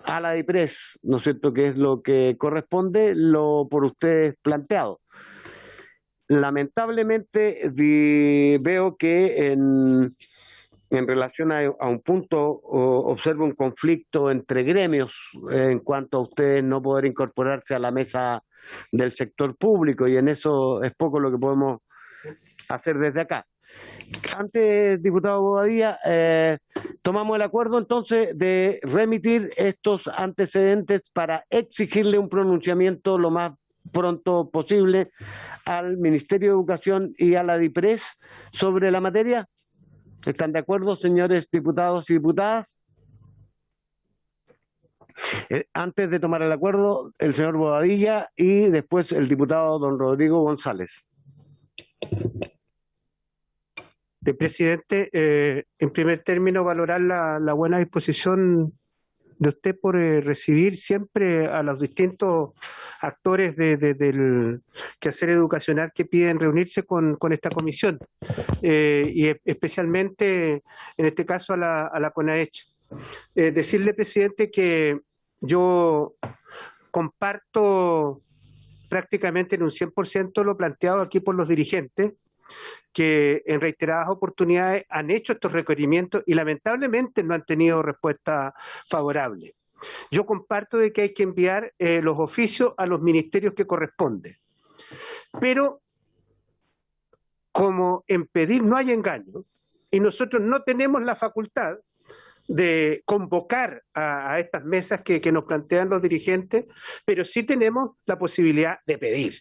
a la DIPRES, ¿no es cierto?, que es lo que corresponde, lo por ustedes planteado. Lamentablemente veo que en relación a un punto observo un conflicto entre gremios en cuanto a ustedes no poder incorporarse a la mesa del sector público, y en eso es poco lo que podemos hacer desde acá. Antes, diputado Bobadilla, tomamos el acuerdo entonces de remitir estos antecedentes para exigirle un pronunciamiento lo más pronto posible al Ministerio de Educación y a la DIPRES sobre la materia. ¿Están de acuerdo, señores diputados y diputadas? Antes de tomar el acuerdo, el señor Bobadilla y después el diputado don Rodrigo González. Presidente, en primer término, valorar la buena disposición de usted por recibir siempre a los distintos actores del quehacer educacional que piden reunirse con esta comisión, y especialmente en este caso a la CONAECH. Decirle, presidente, que yo comparto prácticamente en un 100% lo planteado aquí por los dirigentes, que en reiteradas oportunidades han hecho estos requerimientos y lamentablemente no han tenido respuesta favorable. Yo comparto de que hay que enviar los oficios a los ministerios que corresponden, pero como en pedir no hay engaño y nosotros no tenemos la facultad de convocar a estas mesas que nos plantean los dirigentes, pero sí tenemos la posibilidad de pedir.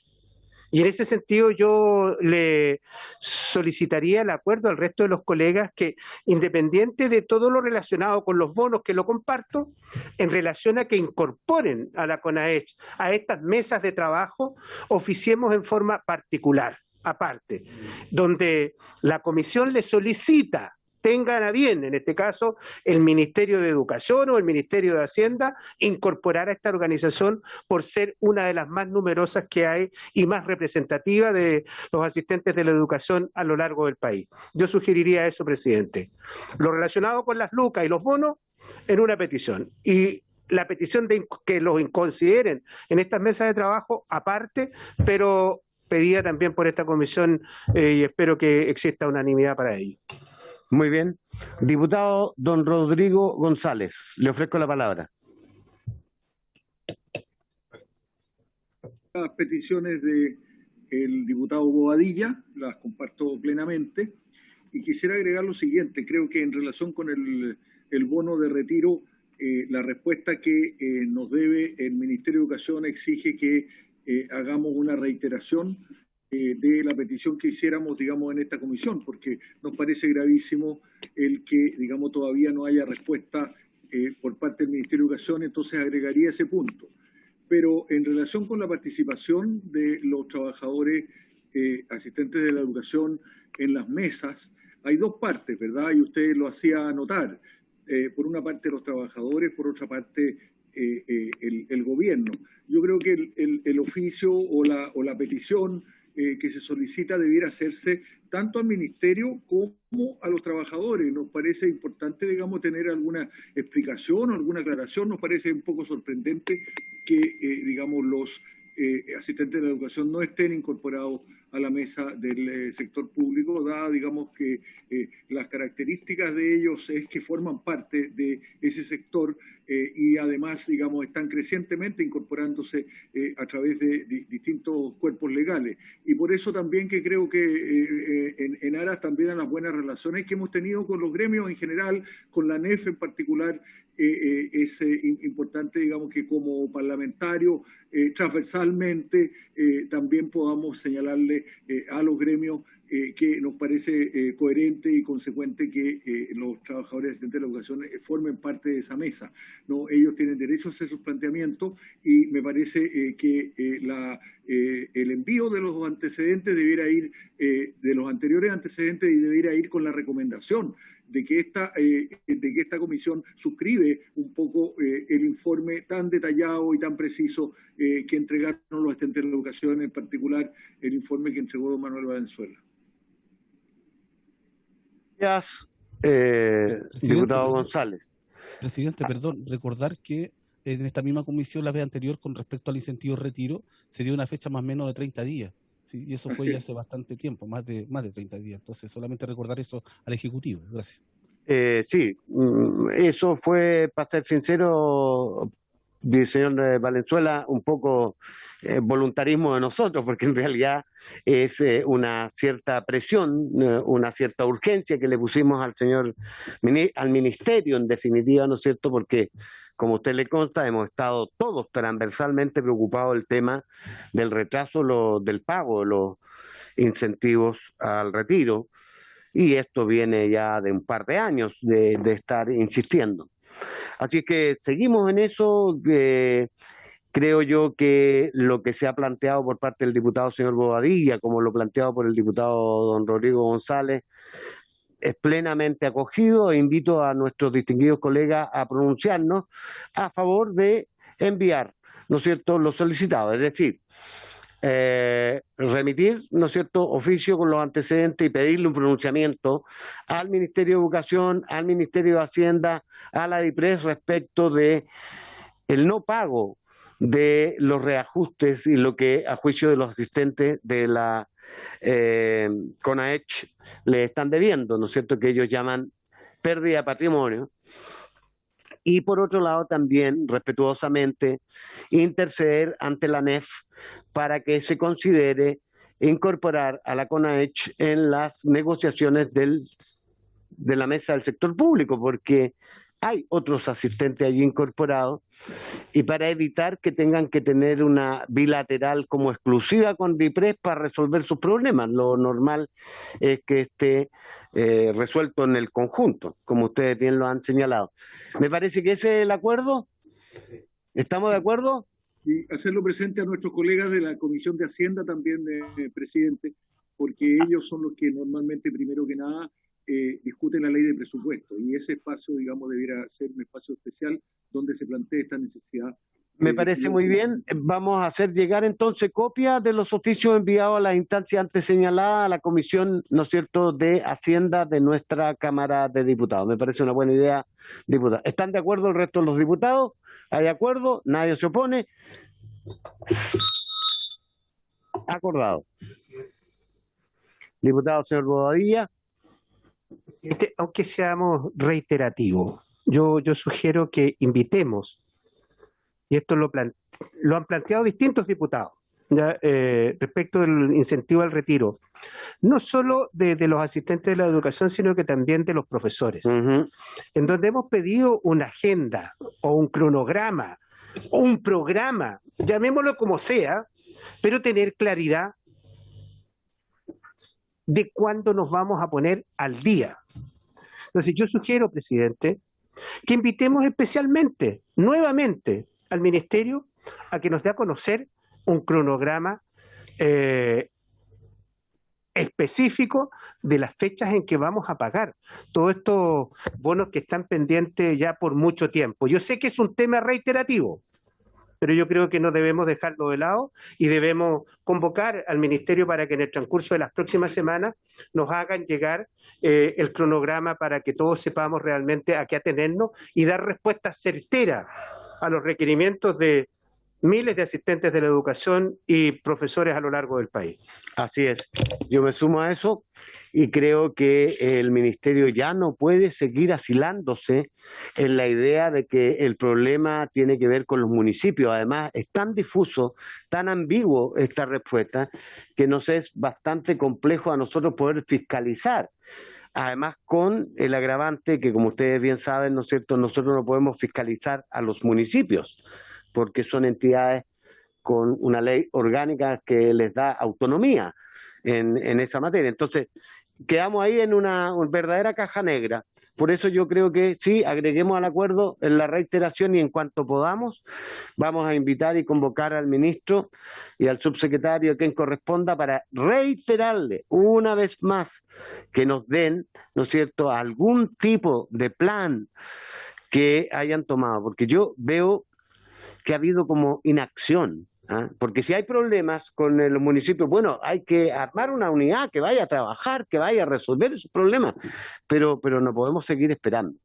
Y en ese sentido yo le solicitaría el acuerdo al resto de los colegas que, independiente de todo lo relacionado con los bonos, que lo comparto, en relación a que incorporen a la CONAECH a estas mesas de trabajo, oficiemos en forma particular, aparte, donde la comisión le solicita, tengan a bien, en este caso, el Ministerio de Educación o el Ministerio de Hacienda, incorporar a esta organización por ser una de las más numerosas que hay y más representativa de los asistentes de la educación a lo largo del país. Yo sugeriría eso, presidente. Lo relacionado con las lucas y los bonos en una petición. Y la petición de que los consideren en estas mesas de trabajo aparte, pero pedida también por esta comisión, y espero que exista unanimidad para ello. Muy bien. Diputado don Rodrigo González, le ofrezco la palabra. Las peticiones del diputado Bobadilla las comparto plenamente y quisiera agregar lo siguiente. Creo que en relación con el bono de retiro, la respuesta que nos debe el Ministerio de Educación exige que hagamos una reiteración de la petición que hiciéramos, digamos, en esta comisión, porque nos parece gravísimo el que, digamos, todavía no haya respuesta por parte del Ministerio de Educación, entonces agregaría ese punto. Pero en relación con la participación de los trabajadores asistentes de la educación en las mesas, hay dos partes, ¿verdad? Y usted lo hacía notar. Por una parte los trabajadores, por otra parte el gobierno. Yo creo que el oficio o la petición que se solicita debiera hacerse tanto al Ministerio como a los trabajadores. Nos parece importante, digamos, tener alguna explicación o alguna aclaración. Nos parece un poco sorprendente que, digamos, los asistentes de la educación no estén incorporados a la mesa del sector público, dada, digamos, que las características de ellos es que forman parte de ese sector y además, digamos, están crecientemente incorporándose a través de distintos cuerpos legales. Y por eso también que creo que en aras también a las buenas relaciones que hemos tenido con los gremios en general, con la ANEF en particular, es importante, digamos, que como parlamentario transversalmente también podamos señalarle a los gremios que nos parece coherente y consecuente que los trabajadores asistentes de la educación formen parte de esa mesa, ¿no? Ellos tienen derecho a hacer sus planteamientos y me parece que el envío de los antecedentes debiera ir, de los anteriores antecedentes, y debiera ir con la recomendación de que esta comisión suscribe un poco el informe tan detallado y tan preciso que entregaron los asistentes de la educación, en particular el informe que entregó don Manuel Valenzuela. Gracias, diputado González. Presidente, perdón, recordar que en esta misma comisión, la vez anterior, con respecto al incentivo retiro, se dio una fecha más o menos de 30 días. ¿Sí? Y eso fue ya hace bastante tiempo, más de 30 días. Entonces, solamente recordar eso al Ejecutivo. Gracias. Sí, eso fue, para ser sincero, señor Valenzuela, un poco voluntarismo de nosotros, porque en realidad es una cierta presión, una cierta urgencia que le pusimos al ministerio, en definitiva, ¿no es cierto?, porque como a usted le consta, hemos estado todos transversalmente preocupados del tema del retraso del pago de los incentivos al retiro, y esto viene ya de un par de años de estar insistiendo. Así que seguimos en eso. Creo yo que lo que se ha planteado por parte del diputado señor Bobadilla, como lo planteado por el diputado don Rodrigo González, es plenamente acogido, e invito a nuestros distinguidos colegas a pronunciarnos a favor de enviar, ¿no es cierto?, lo solicitado, es decir, remitir, ¿no es cierto?, oficio con los antecedentes y pedirle un pronunciamiento al Ministerio de Educación, al Ministerio de Hacienda, a la DIPRES respecto de el no pago de los reajustes y lo que a juicio de los asistentes de la CONAECH le están debiendo, ¿no es cierto?, que ellos llaman pérdida de patrimonio. Y por otro lado también, respetuosamente, interceder ante la ANEF para que se considere incorporar a la CONAECH en las negociaciones de la mesa del sector público, porque hay otros asistentes allí incorporados, y para evitar que tengan que tener una bilateral como exclusiva con DIPRES para resolver sus problemas. Lo normal es que esté resuelto en el conjunto, como ustedes bien lo han señalado. Me parece que ese es el acuerdo. ¿Estamos de acuerdo? Y hacerlo presente a nuestros colegas de la Comisión de Hacienda también, presidente, porque ellos son los que normalmente, primero que nada, discuten la ley de presupuesto, y ese espacio, digamos, debiera ser un espacio especial donde se plantee esta necesidad. Me parece muy bien. Vamos a hacer llegar entonces copia de los oficios enviados a las instancias antes señaladas a la Comisión, ¿no es cierto?, de Hacienda de nuestra Cámara de Diputados. Me parece una buena idea, diputado. ¿Están de acuerdo el resto de los diputados? ¿Hay acuerdo? ¿Nadie se opone? Acordado. Diputado señor Bobadilla. Presidente, aunque seamos reiterativos, yo sugiero que invitemos, y esto lo han planteado distintos diputados, ¿ya? Respecto del incentivo al retiro, no solo de los asistentes de la educación, sino que también de los profesores, en donde hemos pedido una agenda o un cronograma o un programa, llamémoslo como sea, pero tener claridad de cuándo nos vamos a poner al día. Entonces yo sugiero, presidente, que invitemos especialmente, nuevamente, al Ministerio a que nos dé a conocer un cronograma específico de las fechas en que vamos a pagar todos estos bonos que están pendientes ya por mucho tiempo. Yo sé que es un tema reiterativo, pero yo creo que no debemos dejarlo de lado y debemos convocar al Ministerio para que en el transcurso de las próximas semanas nos hagan llegar el cronograma para que todos sepamos realmente a qué atenernos y dar respuestas certeras a los requerimientos de miles de asistentes de la educación y profesores a lo largo del país. Así es. Yo me sumo a eso y creo que el Ministerio ya no puede seguir asilándose en la idea de que el problema tiene que ver con los municipios. Además, es tan difuso, tan ambiguo esta respuesta, que nos es bastante complejo a nosotros poder fiscalizar. Además, con el agravante que, como ustedes bien saben, ¿no es cierto?, nosotros no podemos fiscalizar a los municipios, porque son entidades con una ley orgánica que les da autonomía en esa materia. Entonces, quedamos ahí en una verdadera caja negra. Por eso yo creo que sí, agreguemos al acuerdo en la reiteración, y en cuanto podamos, vamos a invitar y convocar al ministro y al subsecretario, quien corresponda, para reiterarle una vez más que nos den, ¿no es cierto?, algún tipo de plan que hayan tomado, porque yo veo que ha habido como inacción, porque si hay problemas con los municipios, bueno, hay que armar una unidad que vaya a trabajar, que vaya a resolver esos problemas, pero no podemos seguir esperando.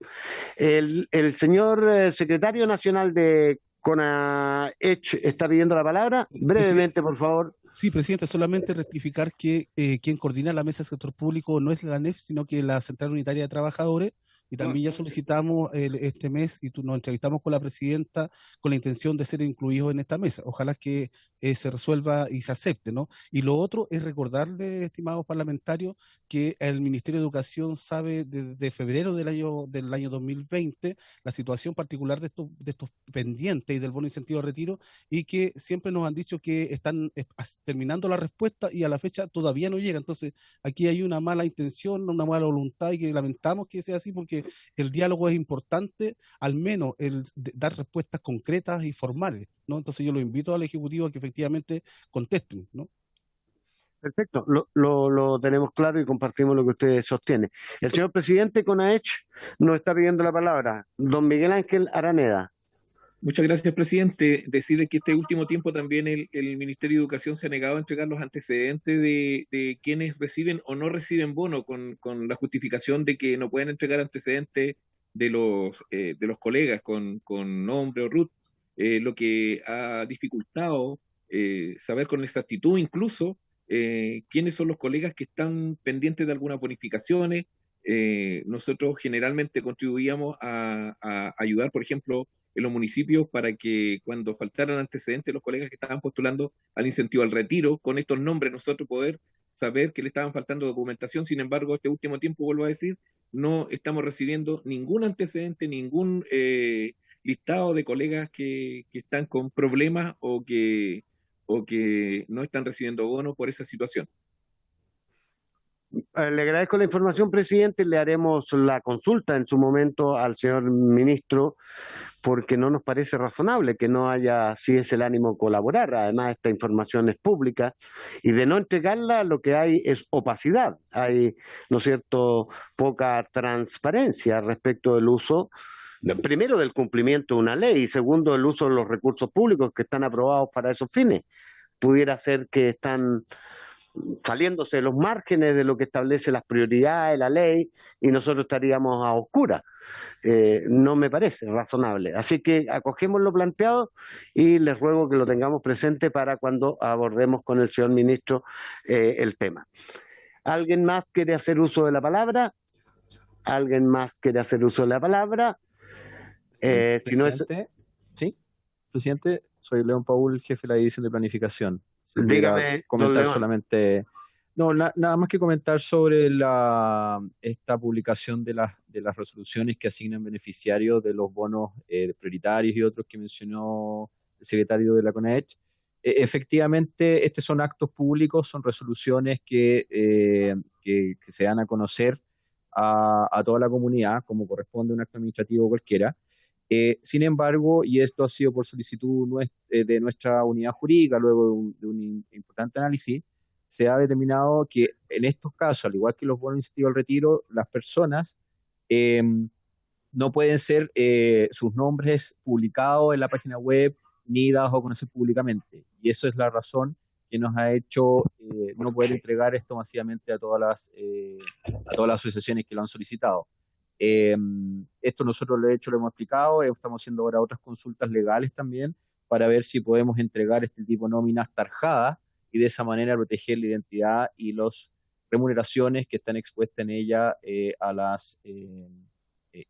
El señor secretario nacional de CONAECH está pidiendo la palabra. Brevemente, por favor. Sí, presidente, solamente rectificar que quien coordina la mesa del sector público no es la ANEF, sino que la Central Unitaria de Trabajadores. Y también ya solicitamos este mes y nos entrevistamos con la presidenta con la intención de ser incluidos en esta mesa. Ojalá que se resuelva y se acepte, ¿no? Y lo otro es recordarle, estimados parlamentarios, que el Ministerio de Educación sabe desde febrero del año 2020 la situación particular de estos pendientes y del bono incentivo de retiro, y que siempre nos han dicho que están terminando la respuesta y a la fecha todavía no llega. Entonces, aquí hay una mala intención, una mala voluntad, y que lamentamos que sea así, porque el diálogo es importante, al menos dar respuestas concretas y formales, ¿no? Entonces yo lo invito al Ejecutivo a que efectivamente contesten, ¿no? Perfecto, lo tenemos claro y compartimos lo que usted sostiene. El señor presidente Conaech nos está pidiendo la palabra. Don Miguel Ángel Araneda. Muchas gracias, presidente. Decirle que este último tiempo también el Ministerio de Educación se ha negado a entregar los antecedentes de quienes reciben o no reciben bono, con la justificación de que no pueden entregar antecedentes de los colegas con nombre o RUT, lo que ha dificultado saber con exactitud incluso quiénes son los colegas que están pendientes de algunas bonificaciones. Nosotros generalmente contribuíamos a ayudar, por ejemplo, en los municipios para que cuando faltaran antecedentes los colegas que estaban postulando al incentivo al retiro, con estos nombres nosotros poder saber que le estaban faltando documentación. Sin embargo, este último tiempo, vuelvo a decir, no estamos recibiendo ningún antecedente, ningún listado de colegas que están con problemas o que no están recibiendo bonos por esa situación. Le agradezco la información, presidente. Le haremos la consulta en su momento al señor ministro, porque no nos parece razonable que no haya, si es el ánimo, colaborar. Además, esta información es pública, y de no entregarla lo que hay es opacidad. Hay, ¿no es cierto?, poca transparencia respecto del uso, primero, del cumplimiento de una ley, y segundo, del uso de los recursos públicos que están aprobados para esos fines. Pudiera ser que están saliéndose de los márgenes de lo que establece las prioridades, la ley, y nosotros estaríamos a oscuras. No me parece razonable. Así que acogemos lo planteado y les ruego que lo tengamos presente para cuando abordemos con el señor ministro el tema. ¿Alguien más quiere hacer uso de la palabra? ¿Alguien más quiere hacer uso de la palabra? Si no es... Sí, presidente, soy León Paul, jefe de la División de Planificación. Si dígame, comentar solamente, no, nada más que comentar sobre esta publicación de las resoluciones que asignan beneficiarios de los bonos prioritarios y otros que mencionó el secretario de la CONAECH. Efectivamente, estos son actos públicos, son resoluciones que se dan a conocer a toda la comunidad, como corresponde a un acto administrativo cualquiera. Sin embargo, y esto ha sido por solicitud de nuestra unidad jurídica, luego de un importante análisis, se ha determinado que en estos casos, al igual que los bonos incentivos al retiro, las personas no pueden ser sus nombres publicados en la página web ni dados a conocer públicamente. Y eso es la razón que nos ha hecho no poder entregar esto masivamente a todas las asociaciones que lo han solicitado. Esto nosotros de hecho lo hemos explicado, estamos haciendo ahora otras consultas legales también para ver si podemos entregar este tipo de nóminas tarjadas y de esa manera proteger la identidad y las remuneraciones que están expuestas en ella y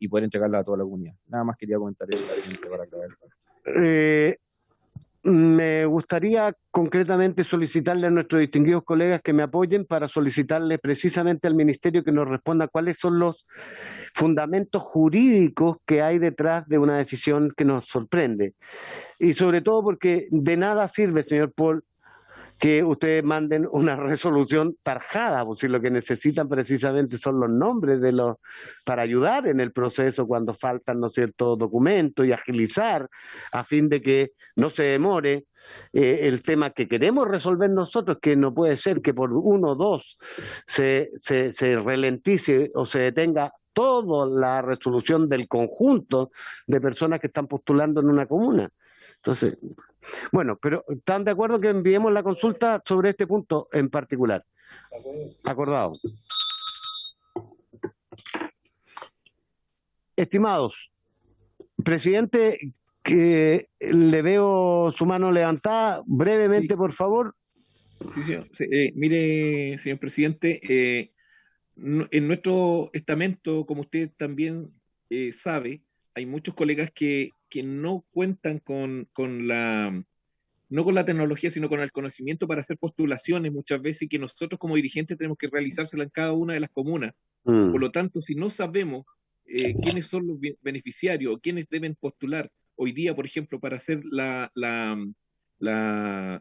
poder entregarla a toda la comunidad. Nada más quería comentar eso para aclarar. Me gustaría concretamente solicitarle a nuestros distinguidos colegas que me apoyen para solicitarle precisamente al Ministerio que nos responda cuáles son los fundamentos jurídicos que hay detrás de una decisión que nos sorprende. Y sobre todo porque de nada sirve, señor Paul, que ustedes manden una resolución tarjada, pues si lo que necesitan precisamente son los nombres para ayudar en el proceso cuando faltan, ¿no es cierto?, documentos, y agilizar a fin de que no se demore el tema que queremos resolver nosotros, que no puede ser que por uno o dos se ralentice o se detenga toda la resolución del conjunto de personas que están postulando en una comuna. Entonces, bueno, pero ¿están de acuerdo que enviemos la consulta sobre este punto en particular? Acordado. Estimados, presidente, que le veo su mano levantada, brevemente, por favor. Sí, señor. Mire, señor presidente, en nuestro estamento, como usted también sabe, hay muchos colegas que no cuentan con la no con la tecnología, sino con el conocimiento para hacer postulaciones muchas veces y que nosotros como dirigentes tenemos que realizársela en cada una de las comunas. Por lo tanto, si no sabemos quiénes son los beneficiarios o quiénes deben postular hoy día, por ejemplo, para hacer la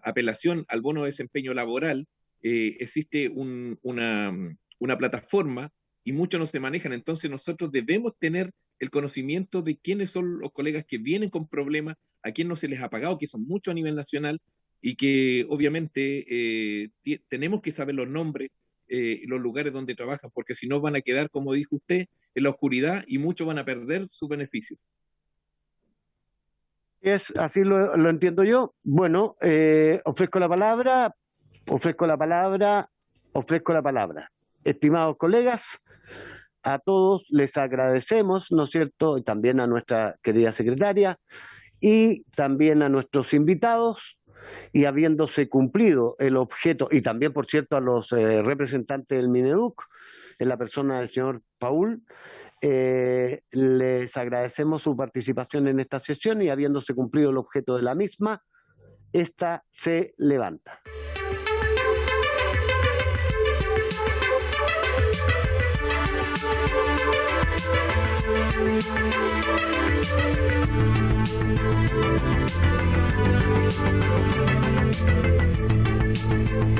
apelación al bono de desempeño laboral, existe una plataforma y muchos no se manejan. Entonces nosotros debemos tener el conocimiento de quiénes son los colegas que vienen con problemas, a quién no se les ha pagado, que son muchos a nivel nacional, y que obviamente tenemos que saber los nombres, los lugares donde trabajan, porque si no van a quedar, como dijo usted, en la oscuridad y muchos van a perder su beneficio. Así lo entiendo yo. Bueno, ofrezco la palabra. Estimados colegas, a todos les agradecemos, ¿no es cierto? Y también a nuestra querida secretaria y también a nuestros invitados, y habiéndose cumplido el objeto, y también, por cierto, a los representantes del Mineduc, en la persona del señor Paul, les agradecemos su participación en esta sesión y habiéndose cumplido el objeto de la misma, esta se levanta.